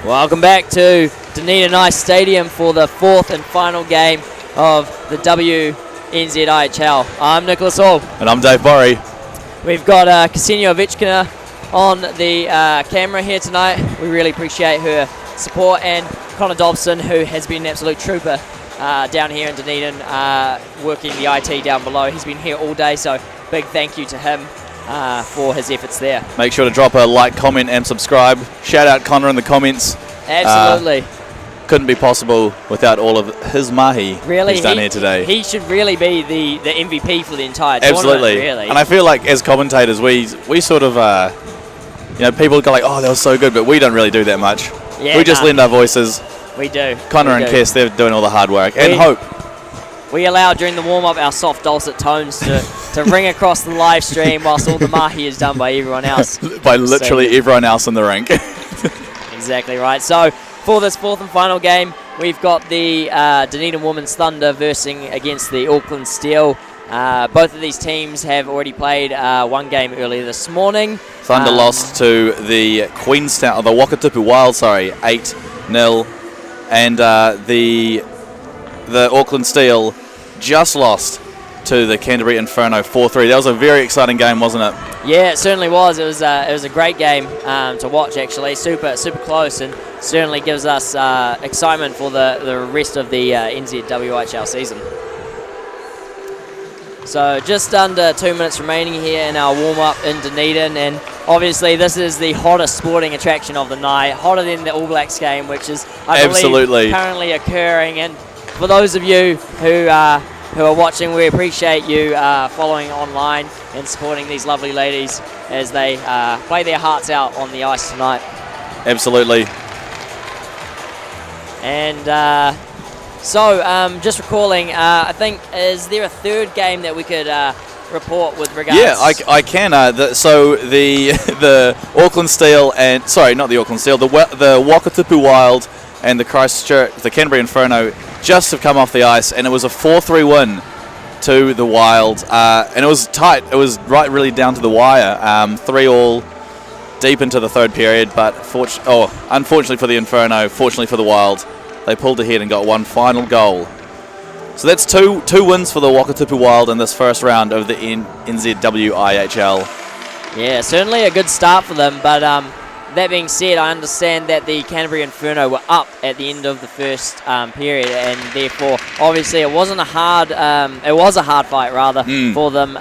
Welcome back to Dunedin Ice Stadium for the fourth and final game of the NZWIHL. I'm Nicholas Hall. And I'm Dave Borry. We've got Ksenia Ovechkina on the camera here tonight. We really appreciate her support, and Connor Dobson, who has been an absolute trooper down here in Dunedin, working the IT down below. He's been here all day, so big thank you to him for his efforts there. Make sure to drop a like, comment and subscribe. Shout out Connor in the comments. Absolutely. Couldn't be possible without all of his mahi he's done here today. He should really be the MVP for the entire tournament. Absolutely. Really. And I feel like as commentators, we sort of, people go like, oh, that was so good, but we don't really do that much. Yeah, we just lend our voices. We do. Connor and Kes, they're doing all the hard work. And Hope. We allow during the warm-up our soft dulcet tones to ring across the live stream whilst all the mahi is done by everyone else. By literally everyone else in the rink. Exactly right. So for this fourth and final game, we've got the Dunedin Women's Thunder versing against the Auckland Steel. Both of these teams have already played one game earlier this morning. Thunder lost to the Queenstown, the Wakatipu Wild, 8-0. And the Auckland Steel just lost to the Canterbury Inferno 4-3. That was a very exciting game, wasn't it? Yeah, it certainly was. It was a great game to watch, actually. Super close, and certainly gives us excitement for the rest of the NZWIHL season. So just under 2 minutes remaining here in our warm-up in Dunedin, and obviously this is the hottest sporting attraction of the night, hotter than the All Blacks game, which is, I believe, currently occurring. And for those of you who are watching, we appreciate you following online and supporting these lovely ladies as they play their hearts out on the ice tonight. Absolutely. And so just recalling, I think, is there a third game that we could report with regards? Yeah, I can. So the Auckland Steel and not the Auckland Steel, the Wakatipu Wild and the Canterbury Inferno just have come off the ice, and it was a 4-3 win to the Wild, and it was tight. It was really down to the wire, 3-3 deep into the third period. But unfortunately for the Inferno, fortunately for the Wild, they pulled ahead and got one final goal. So that's two wins for the Wakatipu Wild in this first round of the NZWIHL. Yeah, certainly a good start for them. But that being said, I understand that the Canterbury Inferno were up at the end of the first period, and therefore, obviously, it was a hard fight rather for them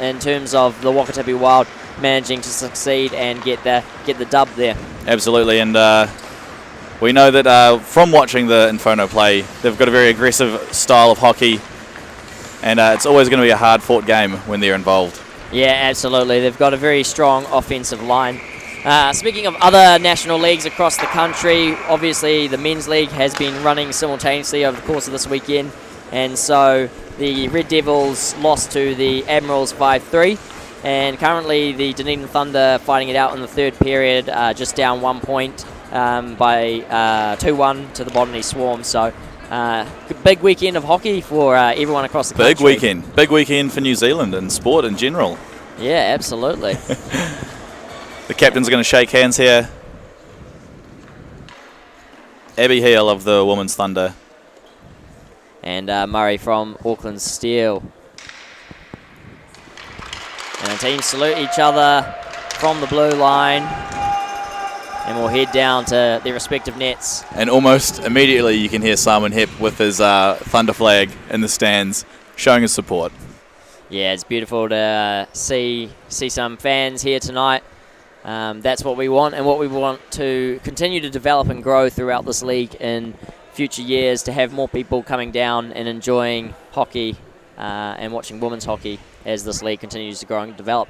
in terms of the Wakatipu Wild managing to succeed and get the dub there. Absolutely, and we know that from watching the Inferno play, they've got a very aggressive style of hockey, and it's always going to be a hard-fought game when they're involved. Yeah, absolutely. They've got a very strong offensive line. Speaking of other national leagues across the country, obviously the men's league has been running simultaneously over the course of this weekend, and so the Red Devils lost to the Admirals 5-3, and currently the Dunedin Thunder fighting it out in the third period, just down 1 point by 2-1 to the Botany Swarm. So big weekend of hockey for everyone across the country. Big weekend for New Zealand and sport in general. Yeah, absolutely. The captains are going to shake hands here. Abby Heel of the Women's Thunder. And Murray from Auckland Steel. And the teams salute each other from the blue line. And we'll head down to their respective nets. And almost immediately you can hear Simon Hepp with his Thunder flag in the stands, showing his support. Yeah, it's beautiful to see some fans here tonight. That's what we want, and what we want to continue to develop and grow throughout this league in future years, to have more people coming down and enjoying hockey and watching women's hockey as this league continues to grow and develop.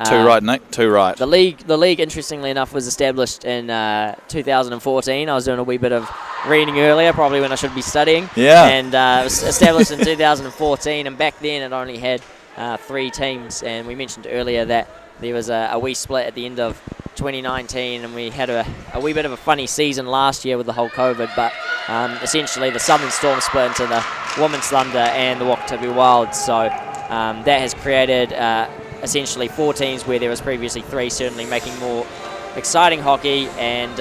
Too right, Nick. Too right. The league, interestingly enough, was established in 2014. I was doing a wee bit of reading earlier, probably when I should be studying. Yeah. And it was established in 2014, and back then it only had 3 teams. And we mentioned earlier that there was a wee split at the end of 2019, and we had a wee bit of a funny season last year with the whole COVID, but essentially the Southern Storm split into the Women's Thunder and the Wakatipu Wild. So that has created essentially 4 teams where there was previously 3, certainly making more exciting hockey and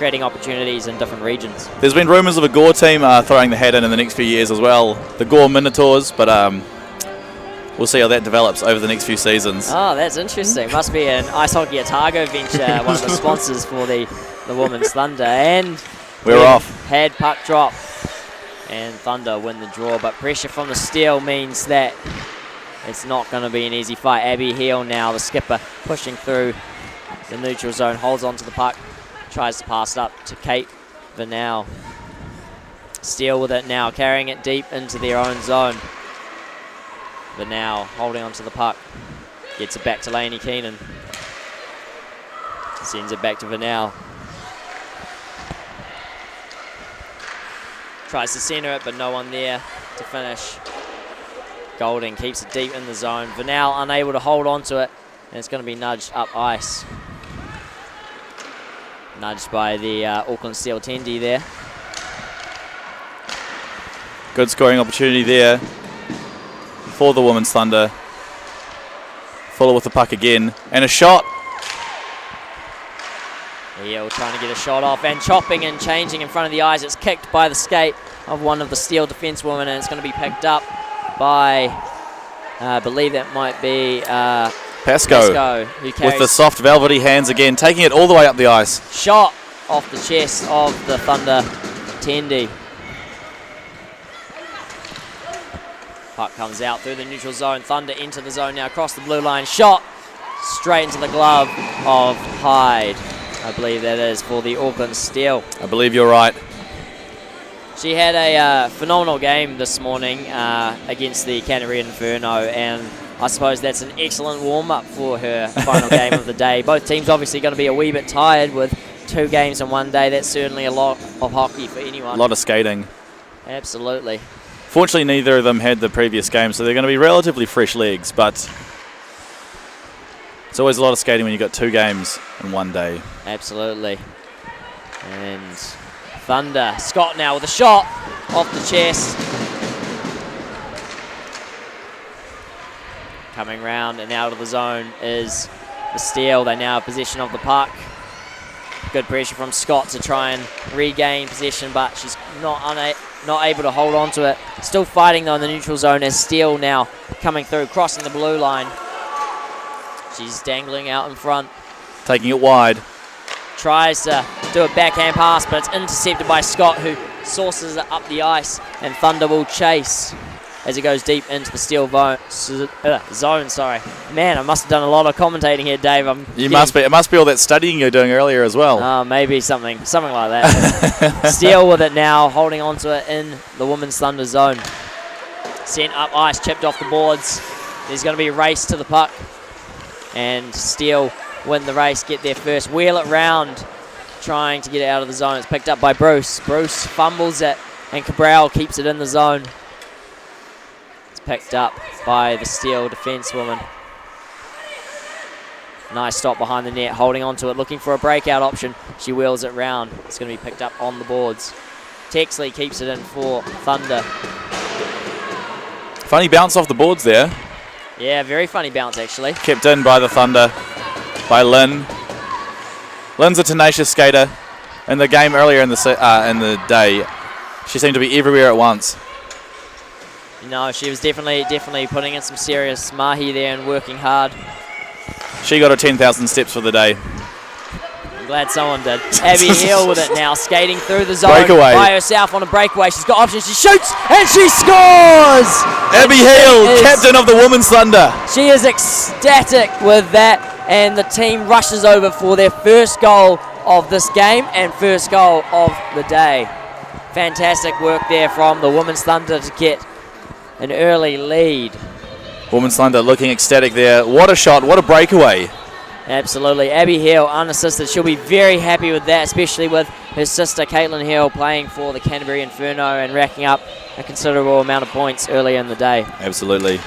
creating opportunities in different regions. There's been rumours of a Gore team throwing the hat in the next few years as well, the Gore Minotaurs, but we'll see how that develops over the next few seasons. Oh, that's interesting. Must be an Ice Hockey Otago venture, one of the sponsors for the Women's Thunder. And we're off. Had puck drop, and Thunder win the draw, but pressure from the Steel means that it's not going to be an easy fight. Abby Heel now, the skipper, pushing through the neutral zone, holds onto the puck, tries to pass it up to Kate Vanel. Steel with it now, carrying it deep into their own zone. Vanel holding onto the puck, gets it back to Lainey Keenan. Sends it back to Vanel. Tries to centre it, but no one there to finish. Golding keeps it deep in the zone. Vanel unable to hold on to it, and it's going to be nudged up ice. Nudged by the Auckland Steel Tendy there. Good scoring opportunity there for the Women's Thunder. Fuller with the puck again, and a shot. Yeah, we're trying to get a shot off, and chopping and changing in front of the eyes. It's kicked by the skate of one of the Steel defencewomen, and it's going to be picked up by, I believe that might be Pascoe, who carries with the soft velvety hands again, taking it all the way up the ice. Shot off the chest of the Thunder Tendy. Puck comes out through the neutral zone. Thunder into the zone now, across the blue line. Shot straight into the glove of Hyde. I believe that is for the Auckland Steel. I believe you're right. She had a phenomenal game this morning against the Canterbury Inferno, and I suppose that's an excellent warm-up for her final game of the day. Both teams obviously going to be a wee bit tired with 2 games in one day. That's certainly a lot of hockey for anyone. A lot of skating. Absolutely. Fortunately, neither of them had the previous game, so they're going to be relatively fresh legs, but it's always a lot of skating when you've got 2 games in one day. Absolutely. And Thunder, Scott now with a shot off the chest. Coming round and out of the zone is the Steel. They now have possession of the puck. Good pressure from Scott to try and regain possession, but she's not able to hold on to it. Still fighting though in the neutral zone as Steel now coming through, crossing the blue line. She's dangling out in front. Taking it wide. Tries to do a backhand pass, but it's intercepted by Scott, who sources it up the ice, and Thunder will chase as it goes deep into the Steel zone. Sorry, man, I must have done a lot of commentating here, Dave. It must be all that studying you're doing earlier as well. Maybe something like that. Steel with it now, holding on to it in the Women's Thunder zone. Sent up ice, chipped off the boards. There's going to be a race to the puck, and Steel win the race, get there first, wheel it round, trying to get it out of the zone. It's picked up by Bruce. Bruce fumbles it, and Cabral keeps it in the zone. It's picked up by the Steel defencewoman. Nice stop behind the net, holding on to it, looking for a breakout option. She wheels it round. It's going to be picked up on the boards. Texley keeps it in for Thunder. Funny bounce off the boards there. Yeah, very funny bounce actually. Kept in by the Thunder, by Lynn. Lynn's a tenacious skater. In the game earlier in the day, she seemed to be everywhere at once. No, she was definitely putting in some serious mahi there and working hard. She got her 10,000 steps for the day. I'm glad someone did. Abby Hill with it now, skating through the zone Breakaway. by herself on a breakaway. She's got options. She shoots and she scores! Abby Hill, captain of the Women's Thunder. She is ecstatic with that, and the team rushes over for their first goal of this game and first goal of the day. Fantastic work there from the Women's Thunder to get an early lead. Women's Thunder looking ecstatic there. What a shot, what a breakaway. Absolutely. Abby Hill, unassisted. She'll be very happy with that, especially with her sister Caitlin Hill playing for the Canterbury Inferno and racking up a considerable amount of points earlier in the day. Absolutely.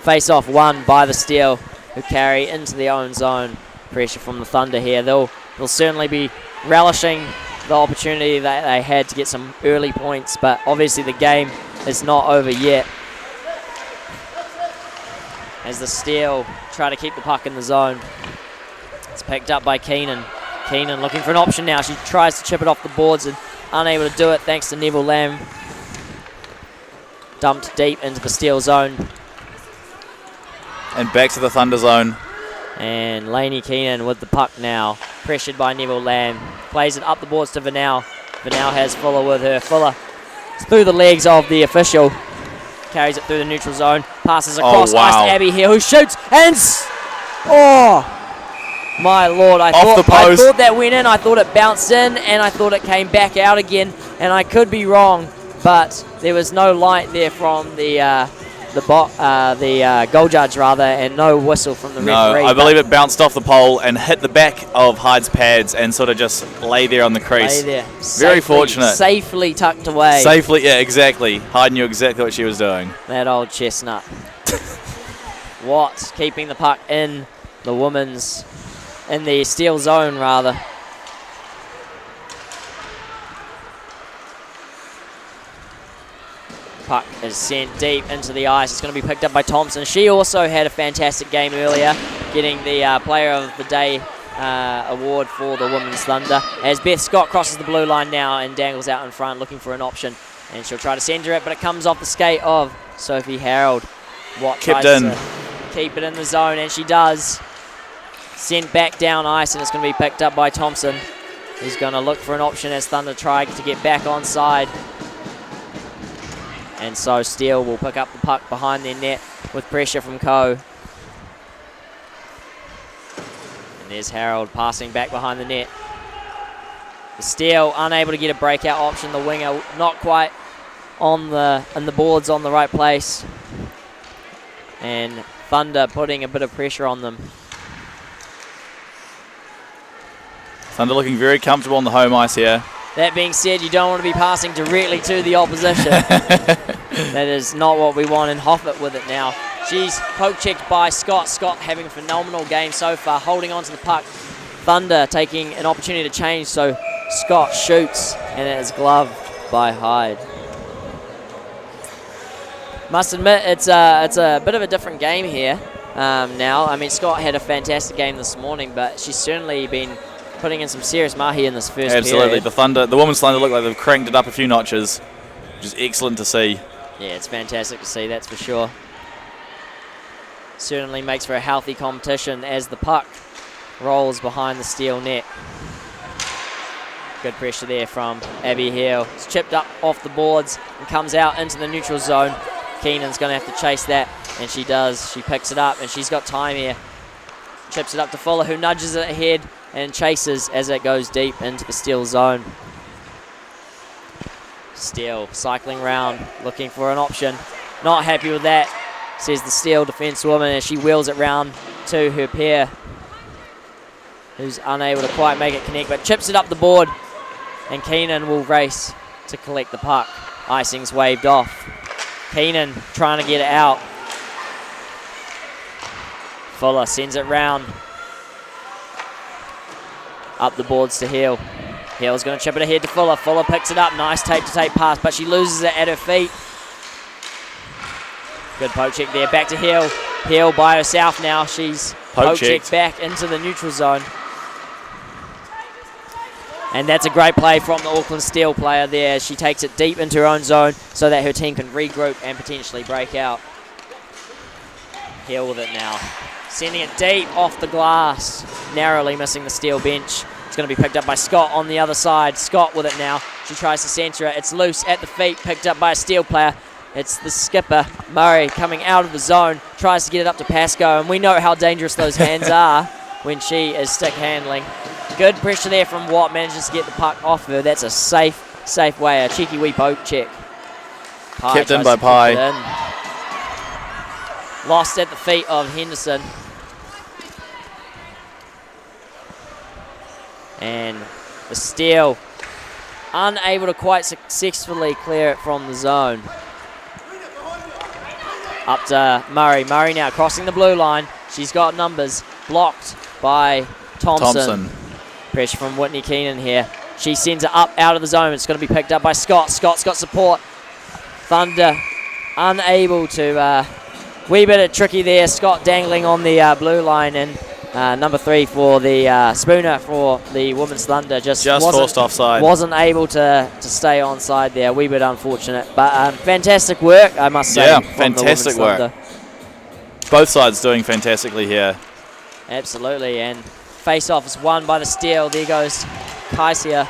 Face-off won by the Steel, who carry into their own zone. Pressure from the Thunder here. They'll certainly be relishing the opportunity that they had to get some early points, but obviously the game is not over yet. As the Steel try to keep the puck in the zone. It's picked up by Keenan. Keenan looking for an option now. She tries to chip it off the boards and unable to do it thanks to Neville Lamb. Dumped deep into the steel zone. And back to the Thunder zone. And Lainey Keenan with the puck now. Pressured by Neville Lamb. Plays it up the boards to Vanel. Vanel has Fuller with her. Fuller through the legs of the official. Carries it through the neutral zone. Passes across. Oh, wow. Ice to Abby here, who shoots. And my lord. I thought that went in. I thought it bounced in. And I thought it came back out again. And I could be wrong. But there was no light there from the goal judge and no whistle from the referee. No, I believe it bounced off the pole and hit the back of Hyde's pads and sort of just lay there on the crease. Lay there. Very fortunate. Safely tucked away. Safely, yeah, exactly. Hyde knew exactly what she was doing. That old chestnut. Watts keeping the puck in the steel zone rather. Puck is sent deep into the ice. It's going to be picked up by Thompson. She also had a fantastic game earlier, getting the Player of the Day award for the Women's Thunder. As Beth Scott crosses the blue line now and dangles out in front, looking for an option. And she'll try to center it, but it comes off the skate of Sophie Harold. Watt tries to keep it in the zone, and she does. Sent back down ice, and it's going to be picked up by Thompson. He's going to look for an option as Thunder try to get back onside. And so Steele will pick up the puck behind their net with pressure from Coe. And there's Harold passing back behind the net. Steele unable to get a breakout option. The winger not quite on the boards on the right place. And Thunder putting a bit of pressure on them. Thunder looking very comfortable on the home ice here. That being said, you don't want to be passing directly to the opposition. That is not what we want, and Hoffett with it now. She's poke-checked by Scott. Scott having a phenomenal game so far, holding on to the puck. Thunder taking an opportunity to change, so Scott shoots, and it is gloved by Hyde. Must admit, it's a bit of a different game here now. I mean, Scott had a fantastic game this morning, but she's certainly been putting in some serious mahi in this first Absolutely. period. The Women's Thunder look like they've cranked it up a few notches, which is excellent to see. Yeah, it's fantastic to see, that's for sure. Certainly makes for a healthy competition as the puck rolls behind the steel net. Good pressure there from Abby Hill. It's chipped up off the boards and comes out into the neutral zone. Keenan's going to have to chase that, and she does. She picks it up, and she's got time here. Chips it up to Fuller, who nudges it ahead and chases as it goes deep into the steel zone. Steele cycling round, looking for an option. Not happy with that, says the Steele defence woman, as she wheels it round to her pair, who's unable to quite make it connect, but chips it up the board, and Keenan will race to collect the puck. Icing's waved off. Keenan trying to get it out. Fuller sends it round. Up the boards to Hill. Hill's going to chip it ahead to Fuller. Fuller picks it up. Nice tape-to-tape pass, but she loses it at her feet. Good poke check there. Back to Hill. Hill by herself now. She's poke checked back into the neutral zone. And that's a great play from the Auckland Steel player there. She takes it deep into her own zone so that her team can regroup and potentially break out. Hill with it now. Sending it deep off the glass. Narrowly missing the Steel bench. It's going to be picked up by Scott on the other side. Scott with it now. She tries to centre it. It's loose at the feet, picked up by a Steel player. It's the skipper, Murray, coming out of the zone. Tries to get it up to Pascoe, and we know how dangerous those hands are when she is stick handling. Good pressure there from Watt. Manages to get the puck off her. That's a safe way. A cheeky wee poke check. Kept in by Pye. Lost at the feet of Henderson. And the Steel unable to quite successfully clear it from the zone. Up to Murray. Murray now crossing the blue line. She's got numbers. Blocked by Thompson. Pressure from Whitney Keenan here. She sends it up out of the zone. It's going to be picked up by Scott. Scott's got support. Thunder unable to... wee bit of tricky there. Scott dangling on the blue line, and number 3 for the Spooner for the Women's Thunder just forced offside. Wasn't able to stay onside there. A wee bit unfortunate, but fantastic work, I must say. Yeah, from fantastic the Women's work. Thunder. Both sides doing fantastically here. Absolutely, and face-off is won by the steal. There goes Kaisia.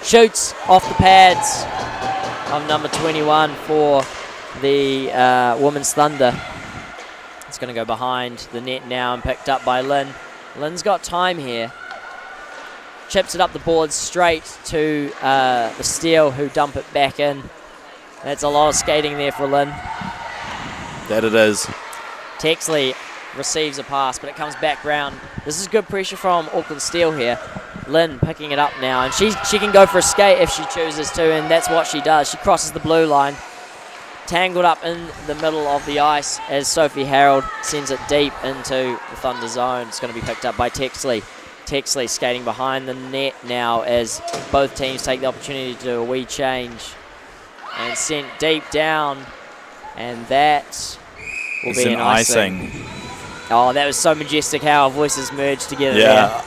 Shoots off the pads of number 21 for the Women's Thunder. It's going to go behind the net now and picked up by Lynn. Lynn's got time here. Chips it up the board straight to the steal, who dump it back in. That's a lot of skating there for Lynn. That it is. Texley receives a pass, but it comes back round. This is good pressure from Auckland Steel here. Lynn picking it up now, and she can go for a skate if she chooses to, and that's what she does. She crosses the blue line. Tangled up in the middle of the ice as Sophie Harold sends it deep into the Thunder zone. It's going to be picked up by Texley. Texley skating behind the net now as both teams take the opportunity to do a wee change. And sent deep down. And that will be an icing. Oh, that was so majestic how our voices merged together. Yeah,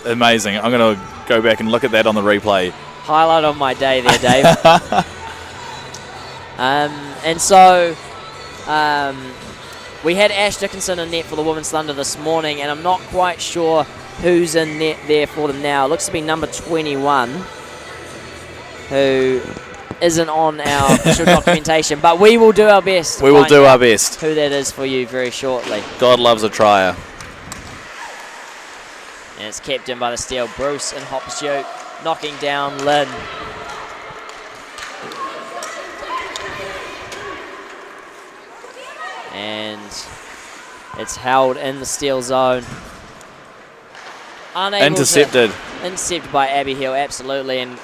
amazing. I'm going to go back and look at that on the replay. Highlight of my day there, Dave. And so we had Ash Dickinson in net for the Women's Thunder this morning, and I'm not quite sure who's in net there for them now. It looks to be number 21, who isn't on our official documentation, but we will do our best. We will do our best. Who that is for you very shortly. God loves a trier. And it's kept in by the steal. Bruce and Hopshoot knocking down Lynn. And it's held in the steal zone. Intercepted by Abby Hill, absolutely, and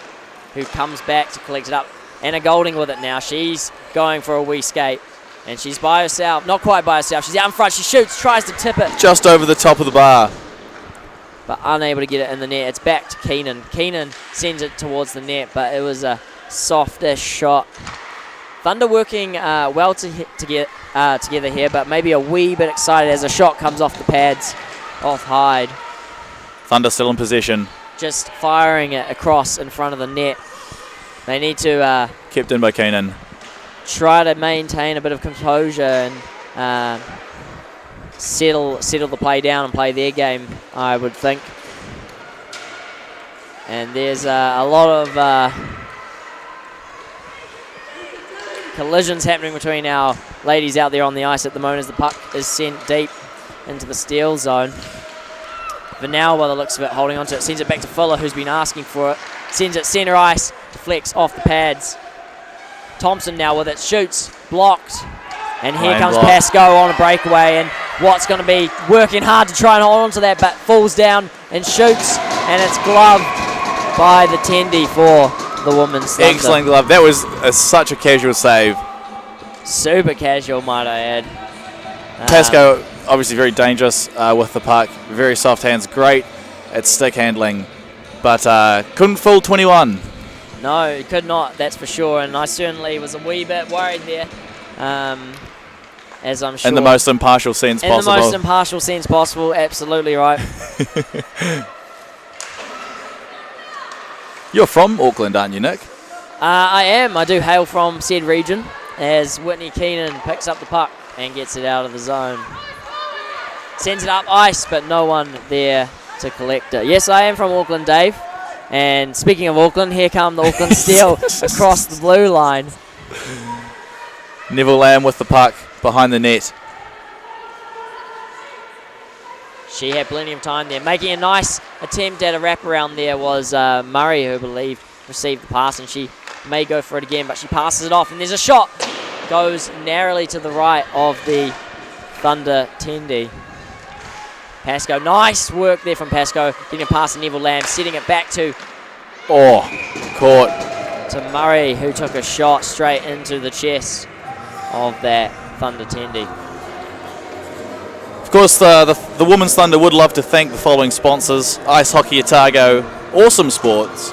who comes back to collect it up. Anna Golding with it now. She's going for a wee skate, and she's by herself. Not quite by herself. She's out in front. She shoots, tries to tip it. Just over the top of the bar. But unable to get it in the net. It's back to Keenan. Keenan sends it towards the net, but it was a softish shot. Thunder working well together here, but maybe a wee bit excited as a shot comes off the pads, off Hyde. Thunder still in possession. Just firing it across in front of the net. They need to kept in by Keenan. Try to maintain a bit of composure and settle the play down and play their game, I would think. And there's a lot of collisions happening between our ladies out there on the ice at the moment as the puck is sent deep into the steal zone. Vanel, by the looks of it, holding onto it, sends it back to Fuller, who's been asking for it. Sends it center ice, deflects off the pads. Thompson now with it, shoots, blocked. And here comes Pascoe on a breakaway, and Watt's going to be working hard to try and hold on to that, but falls down and shoots, and it's gloved by the Tendy for the Women's Thunder. Excellent glove. That was such a casual save. Super casual, might I add. Pascoe, obviously very dangerous with the puck. Very soft hands, great at stick handling, but couldn't fool 21. No, he could not, that's for sure, and I certainly was a wee bit worried there. As I'm sure. In the most impartial sense possible. In the most impartial sense possible, absolutely right. You're from Auckland, aren't you, Nick? I am. I do hail from said region as Whitney Keenan picks up the puck and gets it out of the zone. Sends it up ice, but no one there to collect it. Yes, I am from Auckland, Dave. And speaking of Auckland, here come the Auckland Steel across the blue line. Neville Lamb with the puck behind the net. She had plenty of time there. Making a nice attempt at a wraparound there was Murray, who I believe received the pass, and she may go for it again, but she passes it off, and there's a shot. Goes narrowly to the right of the Thunder Tendy. Pascoe, nice work there from Pascoe, getting a pass to Neville Lamb, setting it back to... caught. To Murray, who took a shot straight into the chest of that Thunder Tendy. Of course, the Women's Thunder would love to thank the following sponsors: Ice Hockey Otago, Awesome Sports,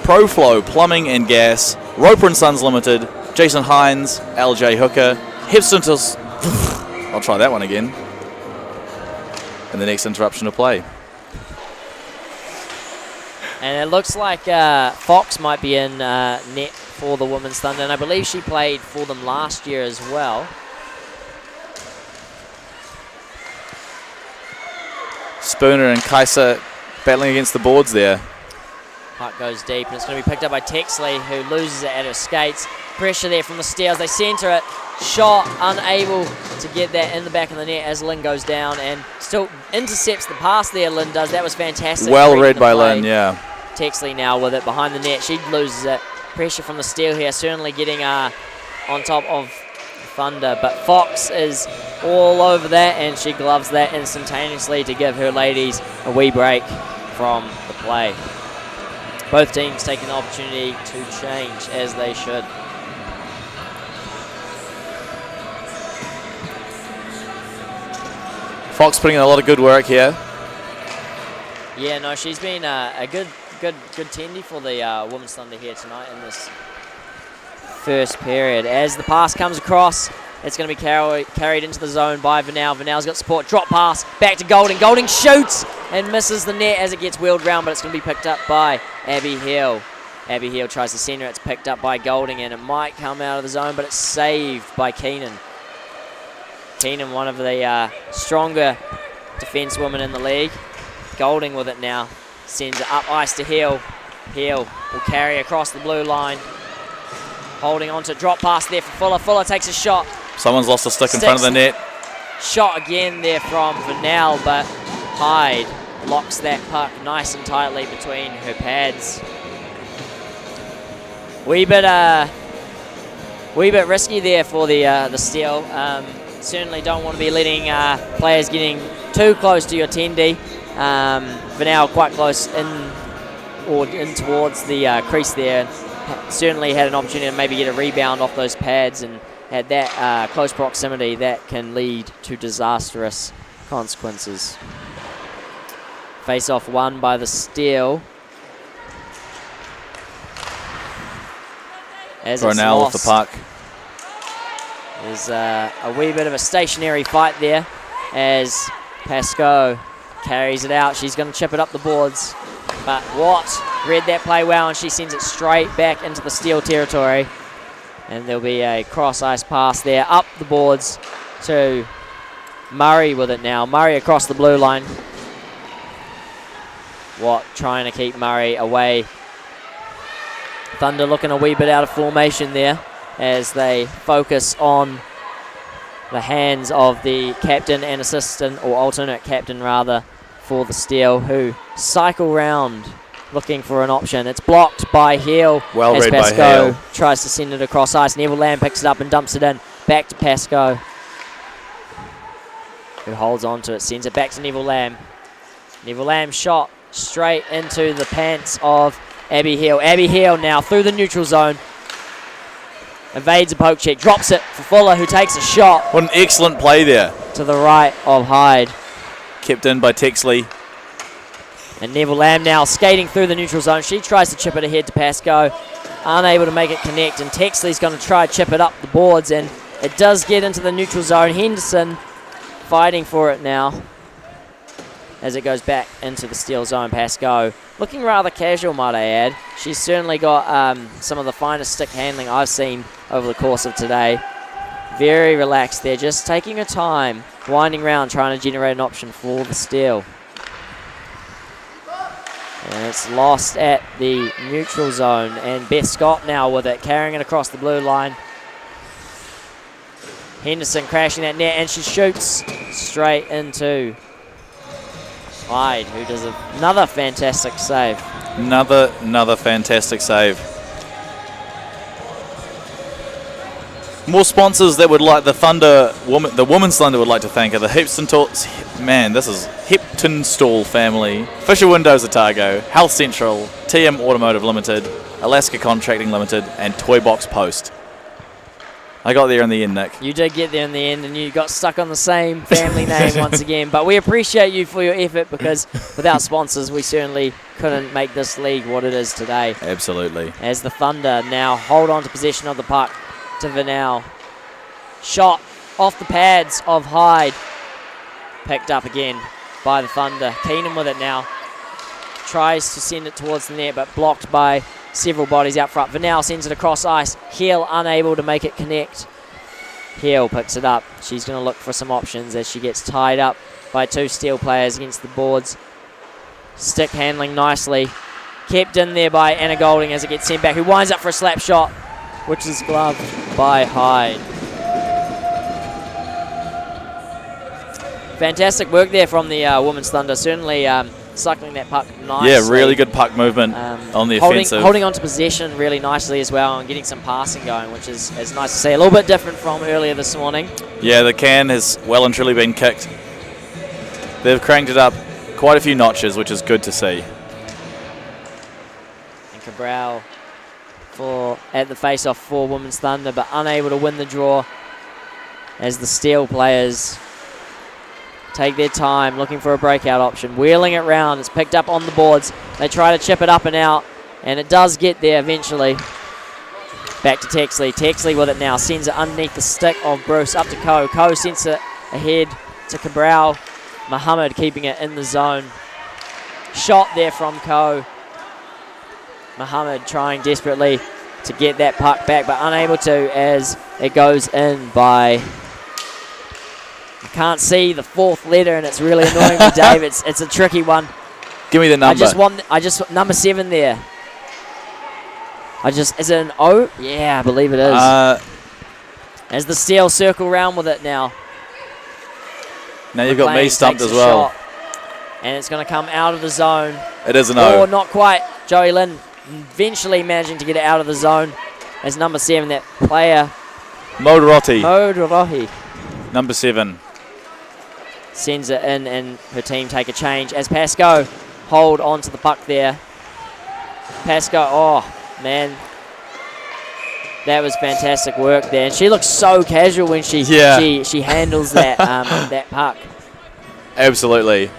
ProFlow Plumbing and Gas, Roper & Sons Limited, Jason Hines, LJ Hooker, Hipston... I'll try that one again. in the next interruption of play. And it looks like Fox might be in net for the Women's Thunder, and I believe she played for them last year as well. Spooner and Kaisa battling against the boards there. Puck goes deep, and it's going to be picked up by Texley, who loses it at her skates. Pressure there from the Steels. They centre it. Shot, unable to get that in the back of the net as Lynn goes down and still intercepts the pass there, Lynn does. That was fantastic. Well read by Lynn, yeah. Texley now with it behind the net. She loses it. Pressure from the Steel here, certainly getting on top of Thunder. But Fox is all over that, and she gloves that instantaneously to give her ladies a wee break from the play. Both teams taking the opportunity to change, as they should. Fox putting in a lot of good work here. Yeah, no, she's been a good tendy for the Women's Thunder here tonight in this first period. As the pass comes across, it's going to be carried into the zone by Vanel. Vanel's got support. Drop pass back to Golding. Golding shoots and misses the net as it gets wheeled round, but it's going to be picked up by Abby Hill. Abby Hill tries to centre. It's picked up by Golding, and it might come out of the zone, but it's saved by Keenan. Keenan, one of the stronger defence women in the league. Golding with it now. Sends it up ice to Hill. Hill will carry across the blue line. Holding on to drop pass there for Fuller. Fuller takes a shot. Someone's lost a stick in front of the net. Shot again there from Vanel, but Hyde locks that puck nice and tightly between her pads. Wee bit risky there for the Steel. Certainly don't want to be letting players getting too close to your tendy. Vanel quite close in towards the crease there. Certainly had an opportunity to maybe get a rebound off those pads, and at that close proximity, that can lead to disastrous consequences. Face-off won by the Steel. As Ronell with the puck. There's a wee bit of a stationary fight there as Pascoe carries it out. She's going to chip it up the boards. But Watt read that play well, and she sends it straight back into the Steel territory. And there'll be a cross-ice pass there up the boards to Murray with it now. Murray across the blue line. Watt trying to keep Murray away. Thunder looking a wee bit out of formation there as they focus on the hands of the captain and assistant, or alternate captain rather, for the Steel, who cycle round looking for an option. It's blocked by Hill. Well as read by Pascoe Hill. Tries to send it across ice. Neville Lamb picks it up and dumps it in. Back to Pascoe, who holds on to it, sends it back to Neville Lamb. Neville Lamb shot straight into the pants of Abby Hill. Abby Hill now through the neutral zone. Evades a poke check. Drops it for Fuller, who takes a shot. What an excellent play there. To the right of Hyde. Kept in by Texley. And Neville Lamb now skating through the neutral zone. She tries to chip it ahead to Pascoe. Unable to make it connect. And Texley's going to try to chip it up the boards. And it does get into the neutral zone. Henderson fighting for it now as it goes back into the Steel zone. Pascoe looking rather casual, might I add. She's certainly got some of the finest stick handling I've seen over the course of today. Very relaxed there, just taking her time, winding around, trying to generate an option for the Steel. And it's lost at the neutral zone, and Beth Scott now with it, carrying it across the blue line. Henderson crashing that net, and she shoots straight into Hyde, who does another fantastic save. Another fantastic save. More sponsors that would like the Women's Thunder would like to thank are the Hiptonstall family, Fisher Windows Otago, Health Central, TM Automotive Limited, Alaska Contracting Limited, and Toy Box Post. I got there in the end, Nick. You did get there in the end, and you got stuck on the same family name once again. But we appreciate you for your effort, because without sponsors, we certainly couldn't make this league what it is today. Absolutely. As the Thunder now hold on to possession of the puck to Vanel. Shot off the pads of Hyde. Picked up again by the Thunder. Keenan with it now. Tries to send it towards the net, but blocked by several bodies out front. Vanel sends it across ice. Heel unable to make it connect. Heel picks it up. She's going to look for some options as she gets tied up by 2 Steel players against the boards. Stick handling nicely. Kept in there by Anna Golding as it gets sent back, who winds up for a slap shot, which is gloved by Hyde. Fantastic work there from the Women's Thunder. Certainly cycling that puck nicely. Yeah, really good puck movement on the offensive. Holding on to possession really nicely as well and getting some passing going, which is nice to see. A little bit different from earlier this morning. Yeah, the can has well and truly been kicked. They've cranked it up quite a few notches, which is good to see. And Cabral at the face-off for Women's Thunder, but unable to win the draw as the Steel players take their time looking for a breakout option. Wheeling it round. It's picked up on the boards. They try to chip it up and out, and it does get there eventually. Back to Texley. Texley with it now. Sends it underneath the stick of Bruce up to Ko. Ko sends it ahead to Cabral. Muhammad keeping it in the zone. Shot there from Ko. Muhammad trying desperately to get that puck back, but unable to as it goes in by... I can't see the 4th letter, and it's really annoying me, Dave. It's a tricky one. Give me the number. I just number 7 there. Is it an O? Yeah, I believe it is. As the Steel circle round with it now. Now you've got me stumped as well. Shot, and it's going to come out of the zone. It is an O. Or not quite. Joey Lynn eventually managing to get it out of the zone as number 7, that player. Moderotti. Number 7. Sends it in, and her team take a change as Pascoe hold on to the puck there. Pascoe, oh man, that was fantastic work there. And she looks so casual when she handles that that puck. Absolutely.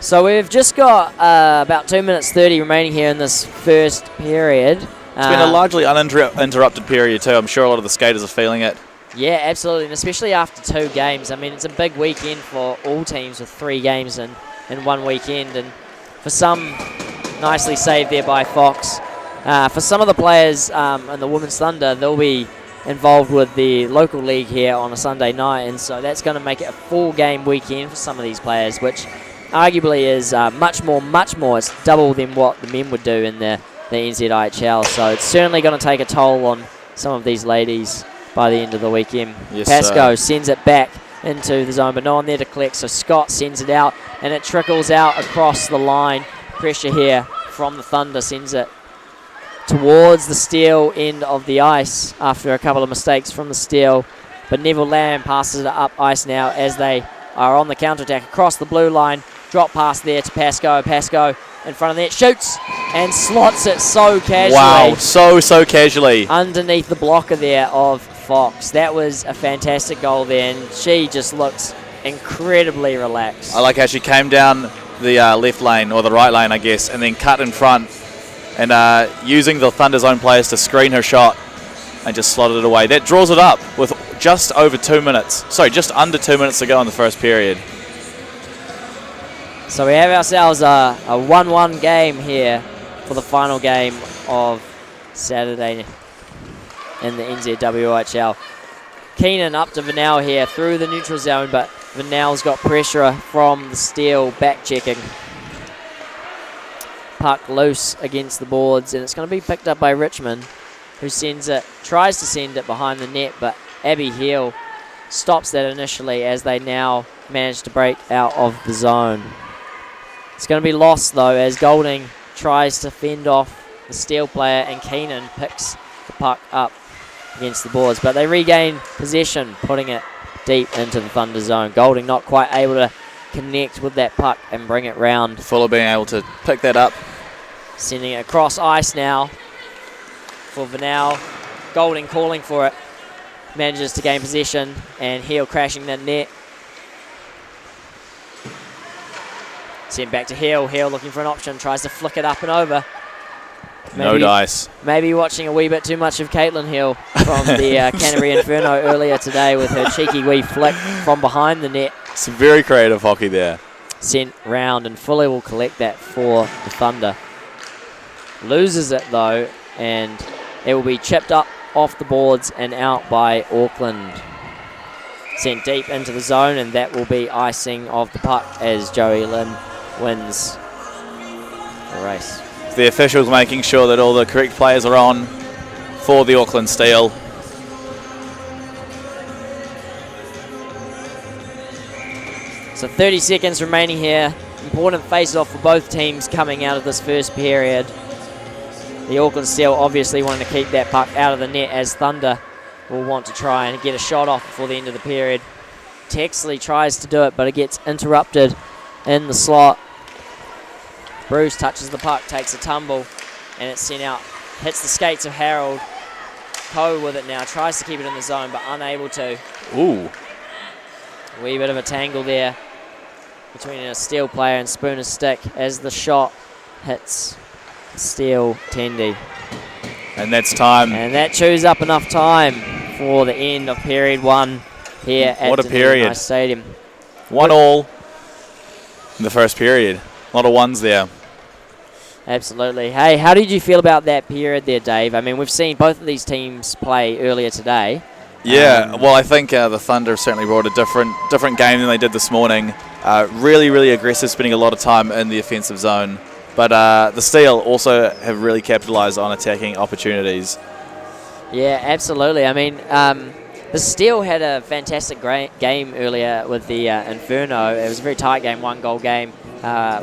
So we've just got about 2 minutes 30 remaining here in this first period. It's been a largely uninterrupted period too. I'm sure a lot of the skaters are feeling it. Yeah, absolutely, and especially after 2 games. I mean, it's a big weekend for all teams with 3 games in 1 weekend, and for some, nicely saved there by Fox. For some of the players in the Women's Thunder, they'll be involved with the local league here on a Sunday night, and so that's going to make it a 4-game weekend for some of these players, which arguably is much more. It's double than what the men would do in the NZIHL, so it's certainly going to take a toll on some of these ladies by the end of the weekend. Yes, Pascoe sends it back into the zone, but no one there to collect, so Scott sends it out, and it trickles out across the line. Pressure here from the Thunder, sends it towards the Steel end of the ice after a couple of mistakes from the Steel, but Neville Lamb passes it up ice now as they are on the counter-attack across the blue line. Drop pass there to Pascoe. Pascoe in front of the net, shoots and slots it so casually. Wow, so casually. Underneath the blocker there of Fox. That was a fantastic goal there, and she just looks incredibly relaxed. I like how she came down the left lane, or the right lane, I guess, and then cut in front, and using the Thunder's own players to screen her shot and just slotted it away. That draws it up with just under 2 minutes to go in the first period. So we have ourselves a 1-1 game here for the final game of Saturday in the NZWIHL. Keenan up to Vanel here through the neutral zone, but Vanel's got pressure from the Steel back checking. Puck loose against the boards, and it's going to be picked up by Richmond, who tries to send it behind the net, but Abby Heel stops that initially as they now manage to break out of the zone. It's going to be lost though as Golding tries to fend off the Steel player, and Keenan picks the puck up against the boards, but they regain possession, putting it deep into the Thunder zone. Golding not quite able to connect with that puck and bring it round. Fuller being able to pick that up. Sending it across ice now for Vanel. Golding calling for it. Manages to gain possession, and Heel crashing the net. Sent back to Heel. Heel looking for an option. Tries to flick it up and over. No dice. Maybe watching a wee bit too much of Caitlin Hill from the Canterbury Inferno earlier today with her cheeky wee flick from behind the net. Some very creative hockey there. Sent round, and Fuller will collect that for the Thunder. Loses it though, and it will be chipped up off the boards and out by Auckland. Sent deep into the zone, and that will be icing of the puck as Joey Lynn wins the race. The officials making sure that all the correct players are on for the Auckland Steel. So 30 seconds remaining here. Important face-off for both teams coming out of this first period. The Auckland Steel obviously wanting to keep that puck out of the net, as Thunder will want to try and get a shot off before the end of the period. Texley tries to do it, but it gets interrupted in the slot. Bruce touches the puck, takes a tumble, and it's sent out. Hits the skates of Harold. Coe with it now, tries to keep it in the zone, but unable to. Ooh. A wee bit of a tangle there between a Steel player and Spooner's stick as the shot hits Steel Tendy. And that's time. And that chews up enough time for the end of period 1 here at Dunedin Ice Stadium. 1-1 in the first period. A lot of ones there. Absolutely. Hey, how did you feel about that period there, Dave? I mean, we've seen both of these teams play earlier today. Yeah, well, I think the Thunder certainly brought a different game than they did this morning. Really, really aggressive, spending a lot of time in the offensive zone. But the Steel also have really capitalised on attacking opportunities. Yeah, absolutely. I mean, the Steel had a fantastic game earlier with the Inferno. It was a very tight game, 1-goal game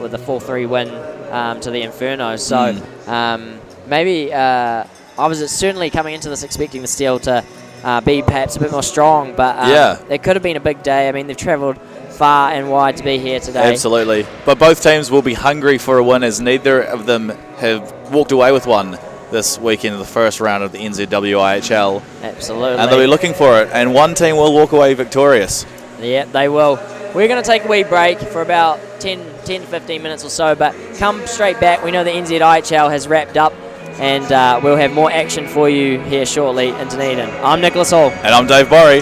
with a 4-3 win to the Inferno. So maybe I was certainly coming into this expecting the Steel to be perhaps a bit more strong, but it could have been a big day. I mean, they've travelled far and wide to be here today. Absolutely. But both teams will be hungry for a win, as neither of them have walked away with one this weekend in the first round of the NZWIHL. Absolutely. And they'll be looking for it, and one team will walk away victorious. Yeah, they will. We're going to take a wee break for about 10 to 15 minutes or so, but come straight back. We know the NZIHL has wrapped up, and we'll have more action for you here shortly in Dunedin. I'm Nicholas Hall. And I'm Dave Borry.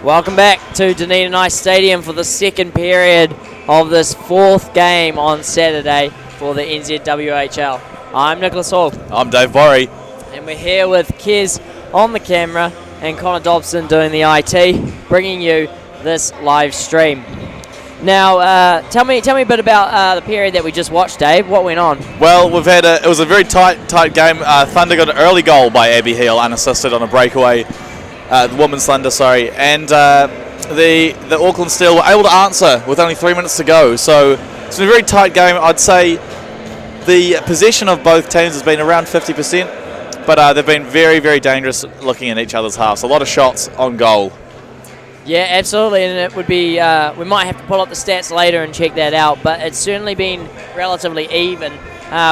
Welcome back to Dunedin Ice Stadium for the second period of this fourth game on Saturday for the NZWIHL. I'm Nicholas Hall. I'm Dave Borry. And we're here with Kez on the camera and Connor Dobson doing the IT, bringing you this live stream. Now, tell me a bit about the period that we just watched, Dave. What went on? Well, it was a very tight game. Thunder got an early goal by Abby Heel, unassisted on a breakaway. The women's Thunder, sorry, and the Auckland Steel were able to answer with only 3 minutes to go. So it's been a very tight game. I'd say the possession of both teams has been around 50%, but they've been very, very dangerous looking in each other's halves. A lot of shots on goal. Yeah, absolutely, and it would be, we might have to pull up the stats later and check that out, but it's certainly been relatively even.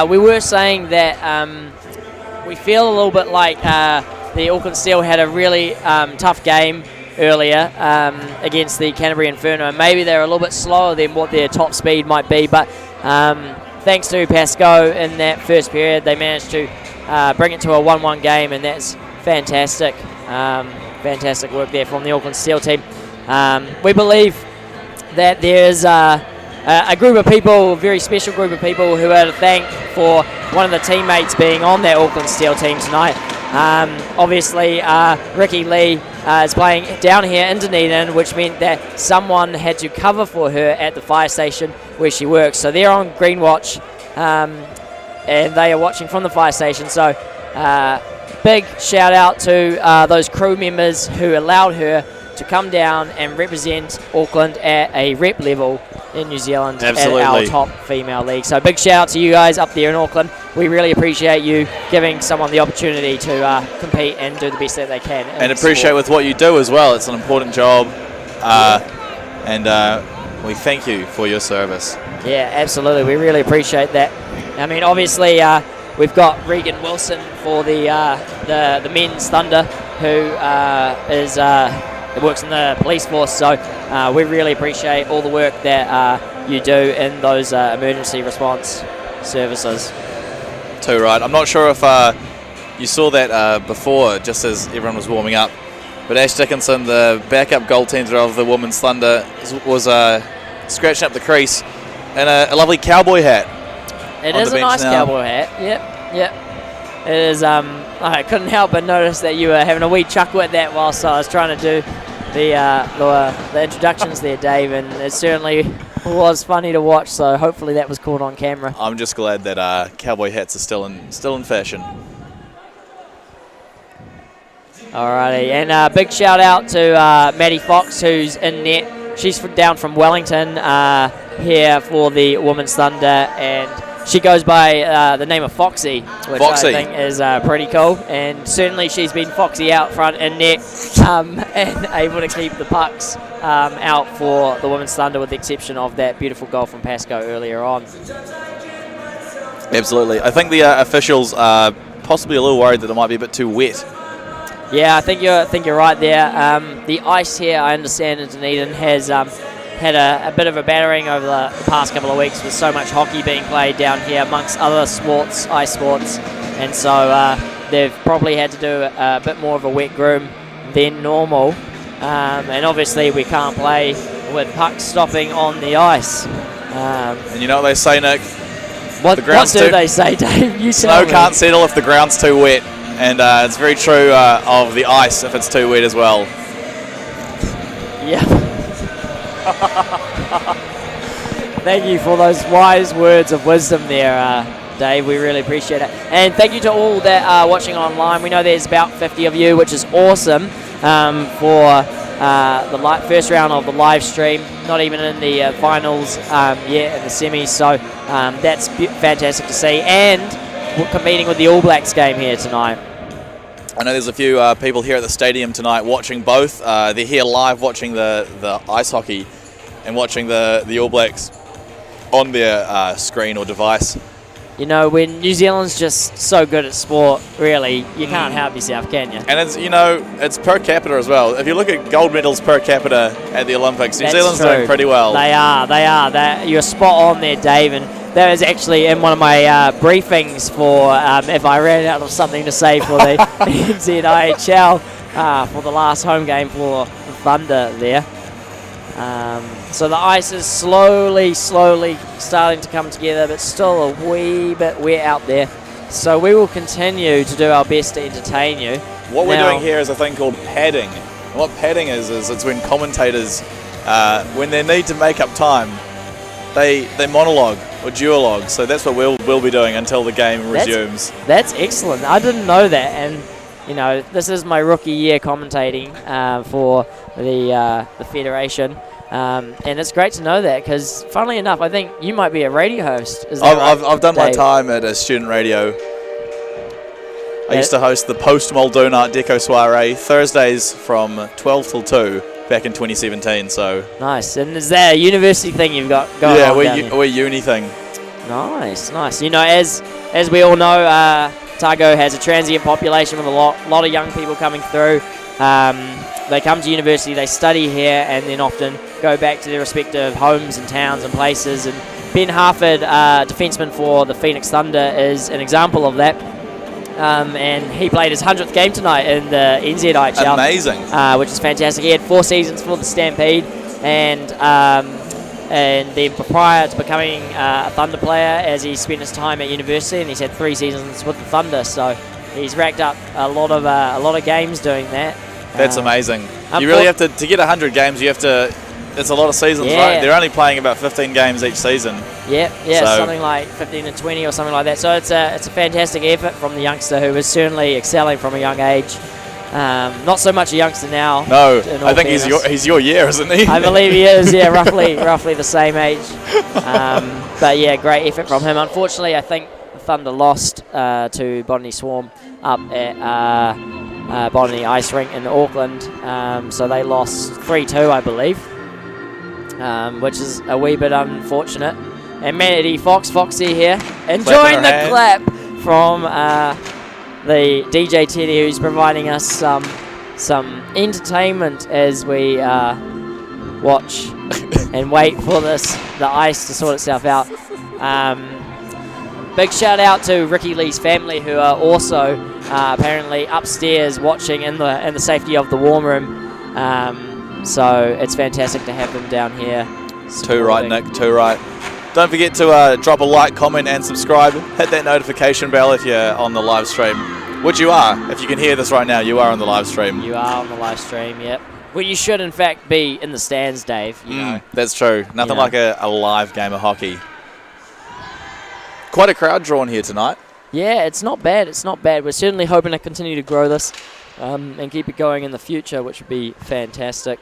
We were saying that we feel a little bit like the Auckland Steel had a really tough game earlier against the Canterbury Inferno, and maybe they're a little bit slower than what their top speed might be, but thanks to Pascoe in that first period, they managed to bring it to a 1-1 game, and that's fantastic. Fantastic work there from the Auckland Steel team. We believe that there's a group of people, a very special group of people who are to thank for one of the teammates being on that Auckland Steel team tonight. Obviously, Ricky Lee is playing down here in Dunedin, which meant that someone had to cover for her at the fire station where she works. So they're on Green Watch, and they are watching from the fire station. So big shout out to those crew members who allowed her to come down and represent Auckland at a rep level in New Zealand. Absolutely. At our top female league. So big shout out to you guys up there in Auckland. We really appreciate you giving someone the opportunity to compete and do the best that they can. And appreciate with what you do as well. It's an important job, and we thank you for your service. Yeah, absolutely. We really appreciate that. I mean, obviously, we've got Regan Wilson for the men's Thunder, who works in the police force. So we really appreciate all the work that you do in those emergency response services. Too right. I'm not sure if you saw that before, just as everyone was warming up, but Ash Dickinson, the backup goaltender of the women's Thunder, was scratching up the crease in a lovely cowboy hat. It is a nice cowboy hat. Yep. It is. I couldn't help but notice that you were having a wee chuckle at that whilst I was trying to do the introductions there, Dave, and it certainly was funny to watch. So hopefully that was caught on camera. I'm just glad that cowboy hats are still in fashion. Alrighty, and big shout out to Maddie Fox, who's in net. She's down from Wellington here for the Women's Thunder, and she goes by the name of Foxy, which I think is pretty cool. And certainly she's been Foxy out front in net and able to keep the pucks out for the Women's Thunder, with the exception of that beautiful goal from Pascoe earlier on. Absolutely. I think the officials are possibly a little worried that it might be a bit too wet. Yeah, I think you're right there. The ice here, I understand, in Dunedin has had a bit of a battering over the past couple of weeks with so much hockey being played down here amongst other sports, ice sports, and so they've probably had to do a bit more of a wet groom than normal, and obviously we can't play with pucks stopping on the ice. And you know what they say, Nick? What do they say, Dave? You Snow can't settle if the ground's too wet, and it's very true of the ice if it's too wet as well. Yeah. Thank you for those wise words of wisdom there, Dave. We really appreciate it. And thank you to all that are watching online. We know there's about 50 of you, which is awesome for the first round of the live stream. Not even in the finals yet, in the semis. So that's fantastic to see. And we're competing with the All Blacks game here tonight. I know there's a few people here at the stadium tonight watching both. They're here live watching the ice hockey and watching the All Blacks on their screen or device. You know, when New Zealand's just so good at sport, really, you can't help yourself, can you? And it's per capita as well. If you look at gold medals per capita at the Olympics, New Zealand's doing pretty well. They are. You're spot on there, Dave. And that was actually in one of my briefings for if I ran out of something to say for the NZIHL for the last home game for the Thunder there. So the ice is slowly starting to come together, but still a wee bit wet out there. So we will continue to do our best to entertain you. What we're doing here is a thing called padding. And what padding is it's when commentators, when they need to make up time, they monologue or duologue. So that's what we'll be doing until the game resumes. That's excellent. I didn't know that, and you know, this is my rookie year commentating for the federation. And it's great to know that, because funnily enough, I think you might be a radio host. Is that right, I've done my Dave? time at a student radio. I used to host the post Muldoon Art Deco soiree Thursdays from 12 till 2 back in 2017. So nice. And is that a university thing you've got going on? Yeah, we're uni thing. Nice. You know, as we all know, Otago has a transient population with a lot of young people coming through. They come to university, they study here, and then often go back to their respective homes and towns and places. And Ben Harford, defenseman for the Phoenix Thunder, is an example of that. And he played his 100th game tonight in the NZWIHL. Amazing. Which is fantastic. He had 4 seasons for the Stampede, and then prior to becoming a Thunder player, as he spent his time at university, and he's had 3 seasons with the Thunder. So he's racked up a lot of games doing that. That's amazing. You really have to get 100 games. You have to. It's a lot of seasons, right? They're only playing about 15 games each season. Yeah, so something like 15 and 20 or something like that. So it's a fantastic effort from the youngster, who is certainly excelling from a young age. Not so much a youngster now. No, I think he's your year, isn't he? I believe he is. Yeah, roughly the same age. But yeah, great effort from him. Unfortunately, I think the Thunder lost to Botany Swarm up at Botany Ice Rink in Auckland. So they lost 3-2, I believe, which is a wee bit unfortunate. And Manatee Foxy here, enjoying the clap from the DJ Teddy, who's providing us some entertainment as we watch and wait for the ice to sort itself out. Big shout out to Ricky Lee's family, who are also apparently upstairs watching in the safety of the warm room. So it's fantastic to have them down here. Too right, Nick. Too right. Don't forget to drop a like, comment, and subscribe. Hit that notification bell if you're on the live stream, which you are. If you can hear this right now, you are on the live stream. You are on the live stream. Yep. Well, you should in fact be in the stands, Dave. You know. That's true. Nothing like a live game of hockey. Quite a crowd drawn here tonight. Yeah, it's not bad. It's not bad. We're certainly hoping to continue to grow this and keep it going in the future, which would be fantastic.